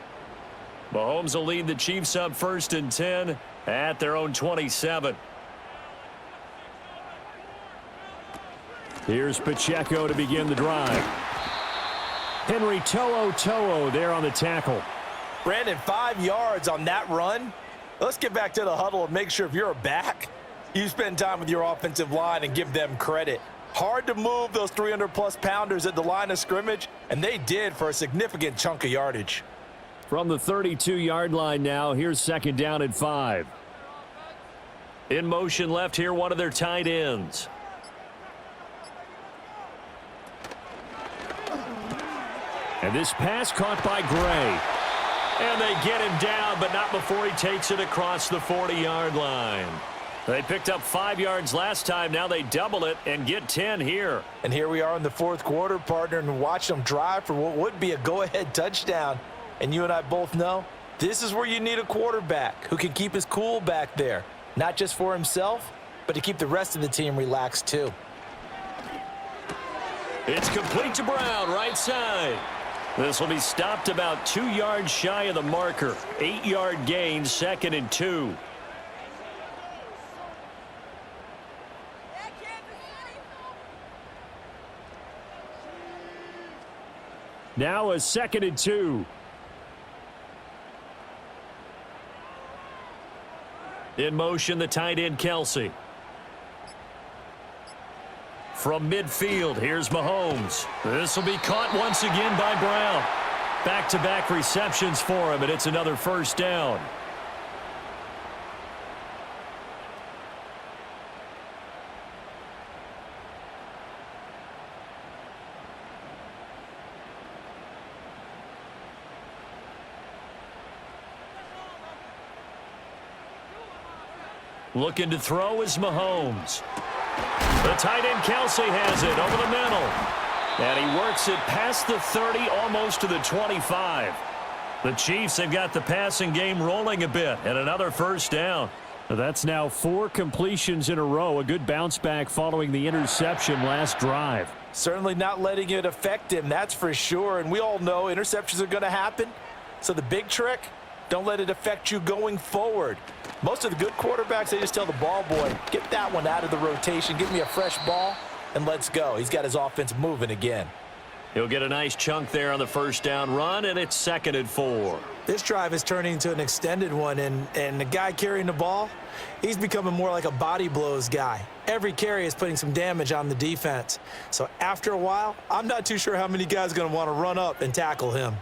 Speaker 1: Mahomes will lead the Chiefs up 1st and 10 at their own 27.
Speaker 4: Here's Pacheco to begin the drive. Henry To'o there on the tackle.
Speaker 2: Brandon, 5 yards on that run. Let's get back to the huddle and make sure if you're a back, you spend time with your offensive line and give them credit. Hard to move those 300-plus pounders at the line of scrimmage, and they did for a significant chunk of yardage.
Speaker 4: From the 32-yard line now, here's 2nd down and 5.
Speaker 1: In motion left here, one of their tight ends.
Speaker 4: And this pass caught by Gray.
Speaker 1: And they get him down, but not before he takes it across the 40-yard line. They picked up 5 yards last time. Now they double it and get 10 here.
Speaker 2: And here we are in the fourth quarter, partner, and watch them drive for what would be a go-ahead touchdown. And you and I both know this is where you need a quarterback who can keep his cool back there, not just for himself, but to keep the rest of the team relaxed too.
Speaker 1: It's complete to Brown, right side. This will be stopped about 2 yards shy of the marker. 8-yard gain, 2nd and 2.
Speaker 4: Now a 2nd and 2.
Speaker 1: In motion, the tight end, Kelsey. From midfield, here's Mahomes. This will be caught once again by Brown. Back-to-back receptions for him, and it's another 1st down. Looking to throw is Mahomes. The tight end Kelsey has it over the middle. And he works it past the 30, almost to the 25. The Chiefs have got the passing game rolling a bit, and another 1st down.
Speaker 4: That's now 4 completions in a row. A good bounce back following the interception last drive.
Speaker 2: Certainly not letting it affect him, that's for sure. And we all know interceptions are going to happen. So the big trick, don't let it affect you going forward. Most of the good quarterbacks, they just tell the ball boy, get that one out of the rotation, give me a fresh ball, and let's go. He's got his offense moving again.
Speaker 1: He'll get a nice chunk there on the 1st down run, and it's 2nd and 4.
Speaker 3: This drive is turning into an extended one, and the guy carrying the ball, he's becoming more like a body blows guy. Every carry is putting some damage on the defense. So after a while, I'm not too sure how many guys are going to want to run up and tackle him.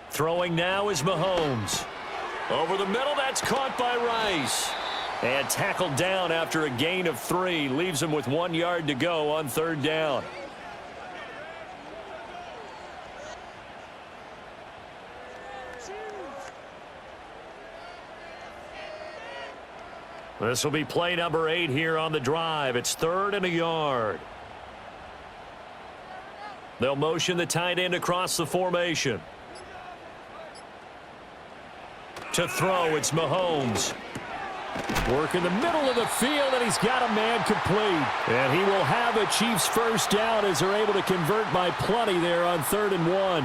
Speaker 1: Throwing now is Mahomes. Over the middle, that's caught by Rice. And tackled down after a gain of 3. Leaves him with 1 yard to go on 3rd down. This will be play number 8 here on the drive. It's 3rd and a yard. They'll motion the tight end across the formation. To throw, it's Mahomes.
Speaker 4: Work in the middle of the field, and he's got a man complete. And he will have a Chiefs 1st down as they're able to convert by plenty there on 3rd and 1.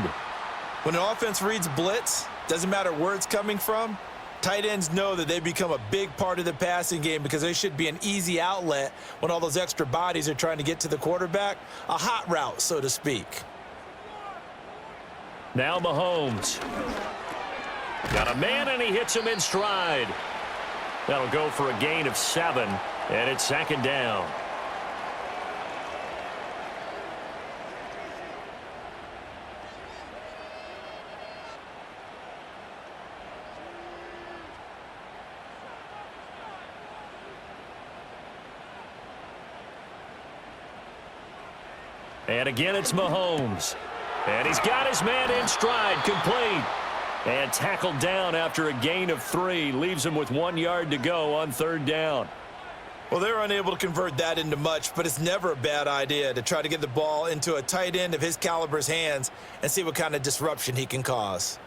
Speaker 3: When an offense reads blitz, doesn't matter where it's coming from, tight ends know that they become a big part of the passing game because they should be an easy outlet when all those extra bodies are trying to get to the quarterback. A hot route, so to speak.
Speaker 1: Now Mahomes. Got a man, and he hits him in stride. That'll go for a gain of 7, and it's 2nd down. And again, it's Mahomes. And he's got his man in stride, complete. And tackled down after a gain of 3. Leaves him with 1 yard to go on 3rd down.
Speaker 3: Well, they're unable to convert that into much, but it's never a bad idea to try to get the ball into a tight end of his caliber's hands and see what kind of disruption he can cause.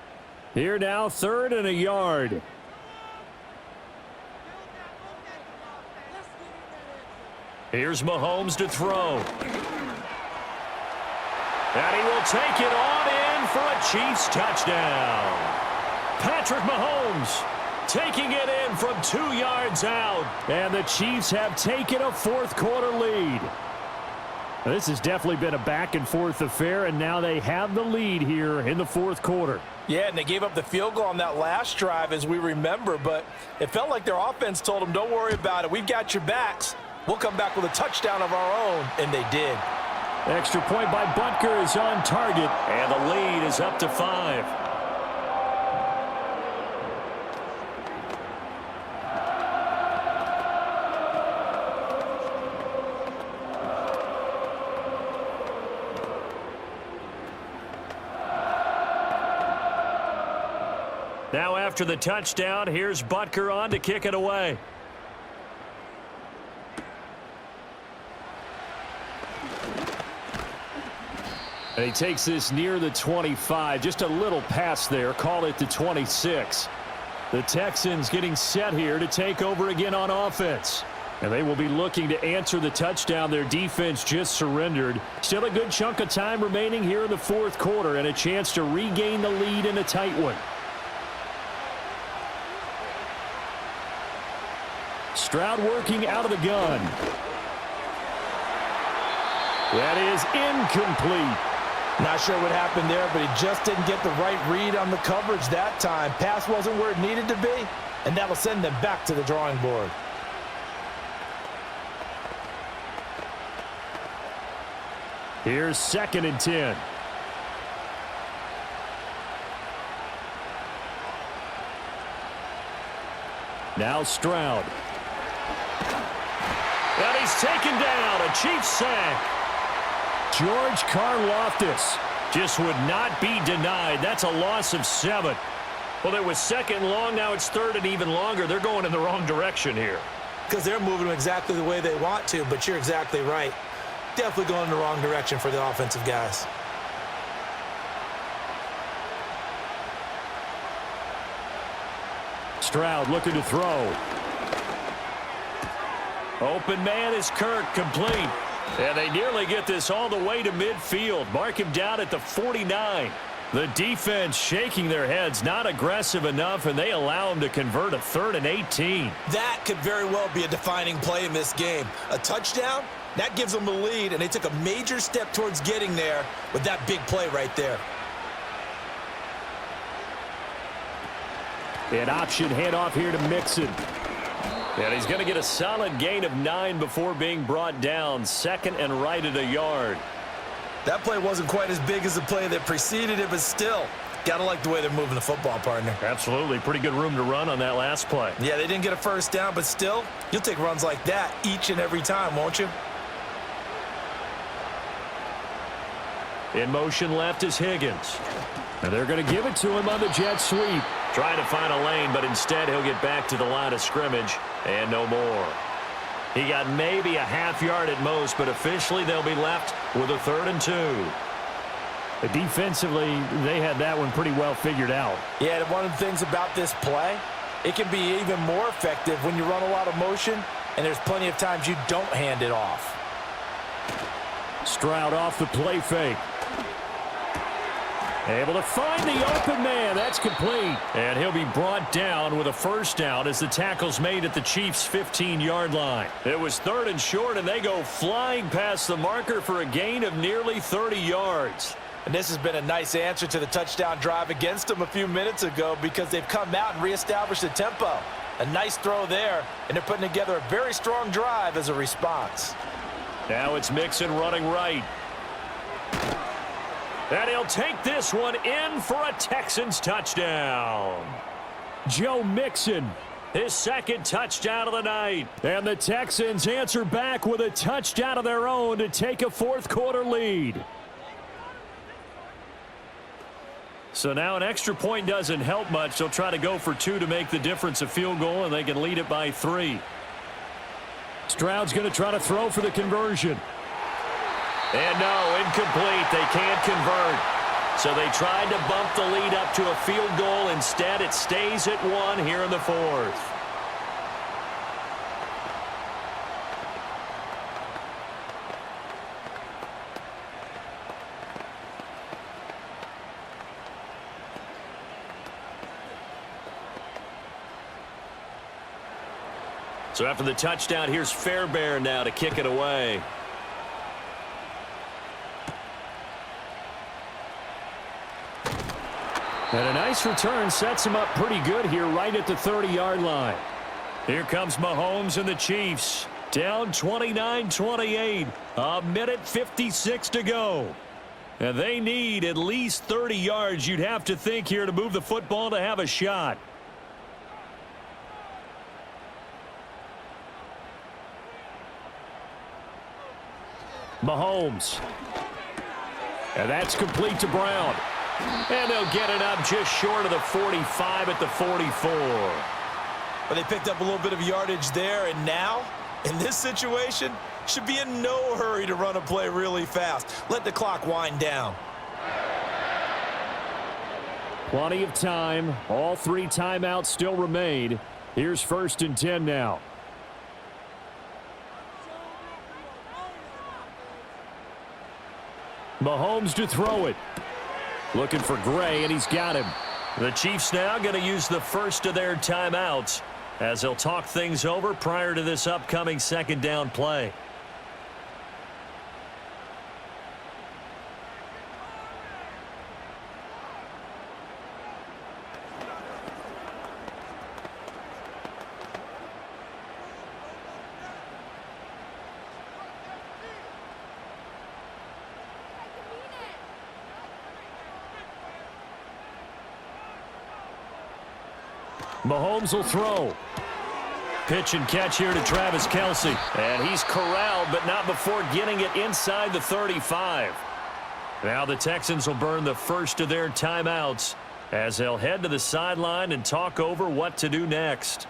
Speaker 4: Here now, 3rd and a yard.
Speaker 1: Here's Mahomes to throw. And he will take it on in for a Chiefs touchdown. Patrick Mahomes taking it in from 2 yards out.
Speaker 4: And the Chiefs have taken a 4th quarter lead. This has definitely been a back-and-forth affair, and now they have the lead here in the 4th quarter.
Speaker 2: Yeah, and they gave up the field goal on that last drive, as we remember, but it felt like their offense told them, don't worry about it. We've got your backs. We'll come back with a touchdown of our own, and they did.
Speaker 4: Extra point by Butker is on target.
Speaker 1: And the lead is up to 5. Now after the touchdown, here's Butker on to kick it away.
Speaker 4: And he takes this near the 25. Just a little pass there. Call it the 26. The Texans getting set here to take over again on offense. And they will be looking to answer the touchdown their defense just surrendered. Still a good chunk of time remaining here in the 4th quarter and a chance to regain the lead in a tight one. Stroud working out of the gun. That is incomplete.
Speaker 2: Not sure what happened there, but he just didn't get the right read on the coverage that time. Pass wasn't where it needed to be, and that'll send them back to the drawing board.
Speaker 4: Here's 2nd and 10. Now Stroud.
Speaker 1: And he's taken down. A Chiefs sack.
Speaker 4: George Karlaftis
Speaker 1: Just would not be denied. That's a loss of 7. Well, it was 2nd and long. Now it's 3rd and even longer. They're going in the wrong direction here.
Speaker 3: Because they're moving them exactly the way they want to, but you're exactly right. Definitely going in the wrong direction for the offensive guys.
Speaker 4: Stroud looking to throw.
Speaker 1: Open man is Kirk, complete. And they nearly get this all the way to midfield. Mark him down at the 49. The defense shaking their heads, not aggressive enough, and they allow him to convert a 3rd and 18.
Speaker 3: That could very well be a defining play in this game. A touchdown, that gives them the lead, and they took a major step towards getting there with that big play right there.
Speaker 4: An option handoff here to Mixon.
Speaker 1: And he's going to get a solid gain of 9 before being brought down. 2nd and right at a yard.
Speaker 3: That play wasn't quite as big as the play that preceded it, but still, gotta like the way they're moving the football, partner.
Speaker 1: Absolutely. Pretty good room to run on that last play.
Speaker 3: Yeah, they didn't get a first down, but still, you'll take runs like that each and every time, won't you?
Speaker 1: In motion left is Higgins.
Speaker 4: And they're going to give it to him on the jet sweep.
Speaker 1: Trying to find a lane, but instead he'll get back to the line of scrimmage and no more. He got maybe a half yard at most, but officially they'll be left with a 3rd and 2.
Speaker 4: Defensively, they had that one pretty well figured out.
Speaker 2: Yeah, and one of the things about this play, it can be even more effective when you run a lot of motion, and there's plenty of times you don't hand it off.
Speaker 4: Stroud off the play fake. Able to find the open man. That's complete.
Speaker 1: And he'll be brought down with a 1st down as the tackle's made at the Chiefs' 15-yard line. It was 3rd and short, and they go flying past the marker for a gain of nearly 30 yards.
Speaker 2: And this has been a nice answer to the touchdown drive against them a few minutes ago because they've come out and reestablished the tempo. A nice throw there, and they're putting together a very strong drive as a response.
Speaker 1: Now it's Mixon running right. And he'll take this one in for a Texans touchdown.
Speaker 4: Joe Mixon
Speaker 1: His second touchdown of the night.
Speaker 4: And the Texans answer back with a touchdown of their own to take a fourth-quarter lead.
Speaker 1: So now an extra point doesn't help much. They'll try to go for 2 to make the difference a field goal, and they can lead it by 3.
Speaker 4: Stroud's going to try to throw for the conversion.
Speaker 1: And no, incomplete. They can't convert. So they tried to bump the lead up to a field goal. Instead, it stays at 1 here in the fourth. So after the touchdown, here's Fairbairn now to kick it away.
Speaker 4: And a nice return sets him up pretty good here right at the 30-yard line.
Speaker 1: Here comes Mahomes and the Chiefs. Down 29-28. A minute 56 to go. And they need at least 30 yards, you'd have to think, here to move the football to have a shot.
Speaker 4: Mahomes. And that's complete to Brown.
Speaker 1: And they'll get it up just short of the 45 at the 44.
Speaker 3: But they picked up a little bit of yardage there, and now, in this situation, should be in no hurry to run a play really fast. Let the clock wind down.
Speaker 4: Plenty of time. All 3 timeouts still remain. Here's 1st and 10 now. Mahomes to throw it. Looking for Gray, and he's got him.
Speaker 1: The Chiefs now going to use the first of their timeouts as they'll talk things over prior to this upcoming 2nd down play.
Speaker 4: Mahomes will throw.
Speaker 1: Pitch and catch here to Travis Kelce. And he's corralled, but not before getting it inside the 35. Now the Texans will burn the first of their timeouts as they'll head to the sideline and talk over what to do next.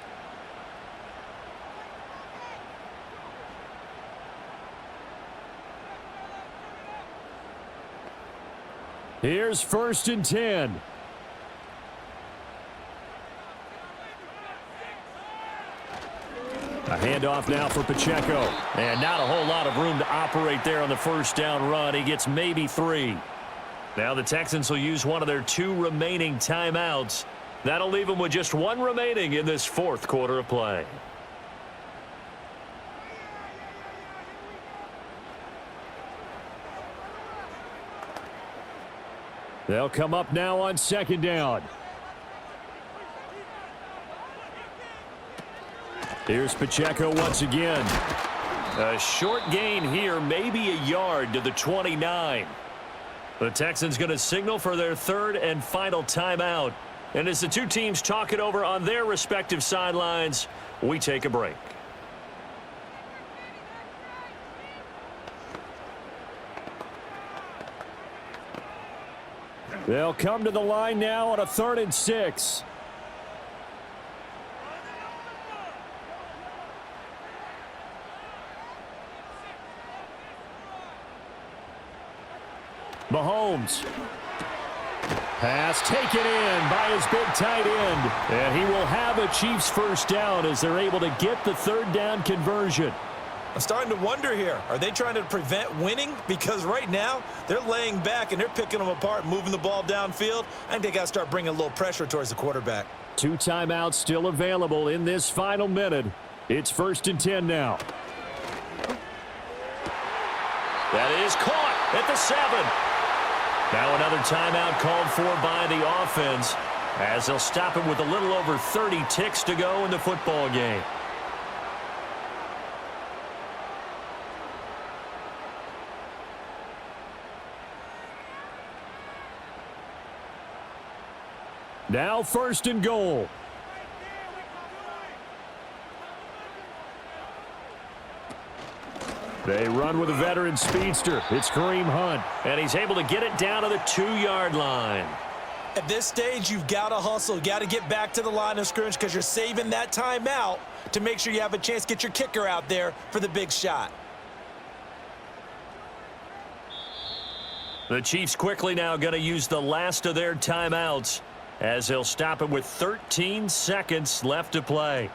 Speaker 4: Here's 1st and 10. A handoff now for Pacheco.
Speaker 1: And not a whole lot of room to operate there on the first down run. He gets maybe 3. Now the Texans will use one of their 2 remaining timeouts. That'll leave them with just 1 remaining in this 4th quarter of play.
Speaker 4: They'll come up now on 2nd down. Here's Pacheco once again.
Speaker 1: A short gain here, maybe a yard to the 29. The Texans going to signal for their 3rd and final timeout. And as the 2 teams talk it over on their respective sidelines, we take a break.
Speaker 4: They'll come to the line now on a 3rd and 6. Mahomes. Pass taken in by his big tight end. And he will have a Chiefs first down as they're able to get the 3rd down conversion.
Speaker 3: I'm starting to wonder here. Are they trying to prevent winning? Because right now, they're laying back and they're picking them apart, moving the ball downfield. I think they got to start bringing a little pressure towards the quarterback.
Speaker 4: 2 timeouts still available in this final minute. It's 1st and 10 now.
Speaker 1: That is caught at the 7. Now another timeout called for by the offense as they'll stop it with a little over 30 ticks to go in the football game.
Speaker 4: Now 1st and goal. They run with a veteran speedster. It's Kareem Hunt.
Speaker 1: And he's able to get it down to the 2-yard line.
Speaker 3: At this stage, you've got to hustle. You've got to get back to the line of scrimmage because you're saving that timeout to make sure you have a chance to get your kicker out there for the big shot.
Speaker 1: The Chiefs quickly now going to use the last of their timeouts as they'll stop it with 13 seconds left to play.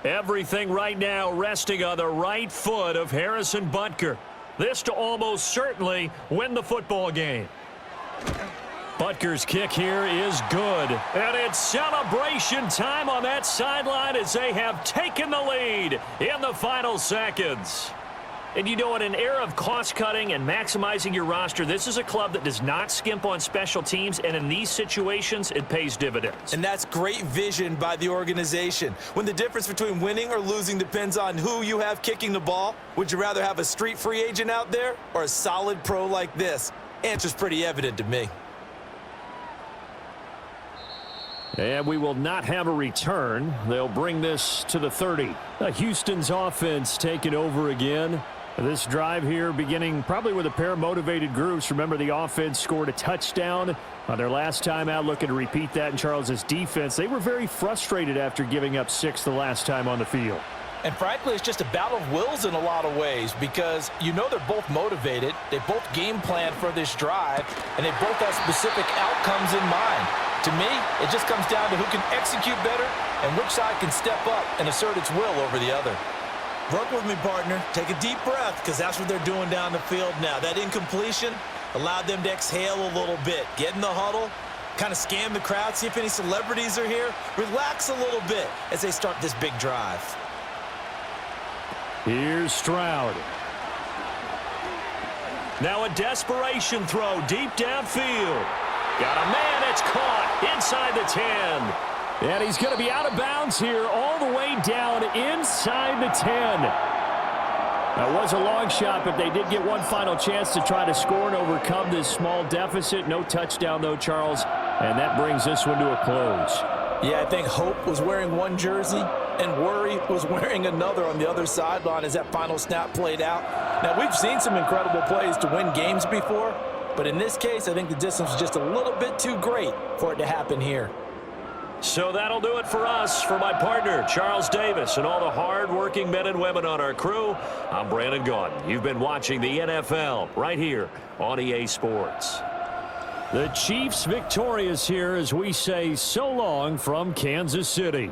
Speaker 1: Everything right now resting on the right foot of Harrison Butker. This to almost certainly win the football game. Butker's kick here is good. And it's celebration time on that sideline as they have taken the lead in the final seconds. And you know, in an era of cost-cutting and maximizing your roster, this is a club that does not skimp on special teams, and in these situations, it pays dividends.
Speaker 3: And that's great vision by the organization. When the difference between winning or losing depends on who you have kicking the ball, would you rather have a street free agent out there or a solid pro like this? Answer's pretty evident to me.
Speaker 4: And we will not have a return. They'll bring this to the 30. Houston's offense taking over again. This drive here beginning probably with a pair of motivated groups. Remember, the offense scored a touchdown on their last time out, looking to repeat that in Charles's defense. They were very frustrated after giving up 6 the last time on the field.
Speaker 2: And frankly, it's just a battle of wills in a lot of ways because you know they're both motivated. They both game plan for this drive, and they both have specific outcomes in mind. To me, it just comes down to who can execute better and which side can step up and assert its will over the other.
Speaker 3: Work with me, partner. Take a deep breath because that's what they're doing down the field now. That incompletion allowed them to exhale a little bit. Get in the huddle, kind of scan the crowd, see if any celebrities are here. Relax a little bit as they start this big drive.
Speaker 4: Here's Stroud.
Speaker 1: Now a desperation throw deep downfield. Got a man, it's caught inside the 10.
Speaker 4: And he's going to be out of bounds here all the way down inside the 10. That was a long shot, but they did get one final chance to try to score and overcome this small deficit. No touchdown, though, Charles, and that brings this one to a close.
Speaker 2: Yeah, I think Hope was wearing one jersey and Worry was wearing another on the other sideline as that final snap played out. Now, we've seen some incredible plays to win games before, but in this case, I think the distance was just a little bit too great for it to happen here.
Speaker 1: So that'll do it for us. For my partner, Charles Davis, and all the hard-working men and women on our crew, I'm Brandon Gaudin. You've been watching the NFL right here on EA Sports.
Speaker 4: The Chiefs victorious here as we say so long from Kansas City.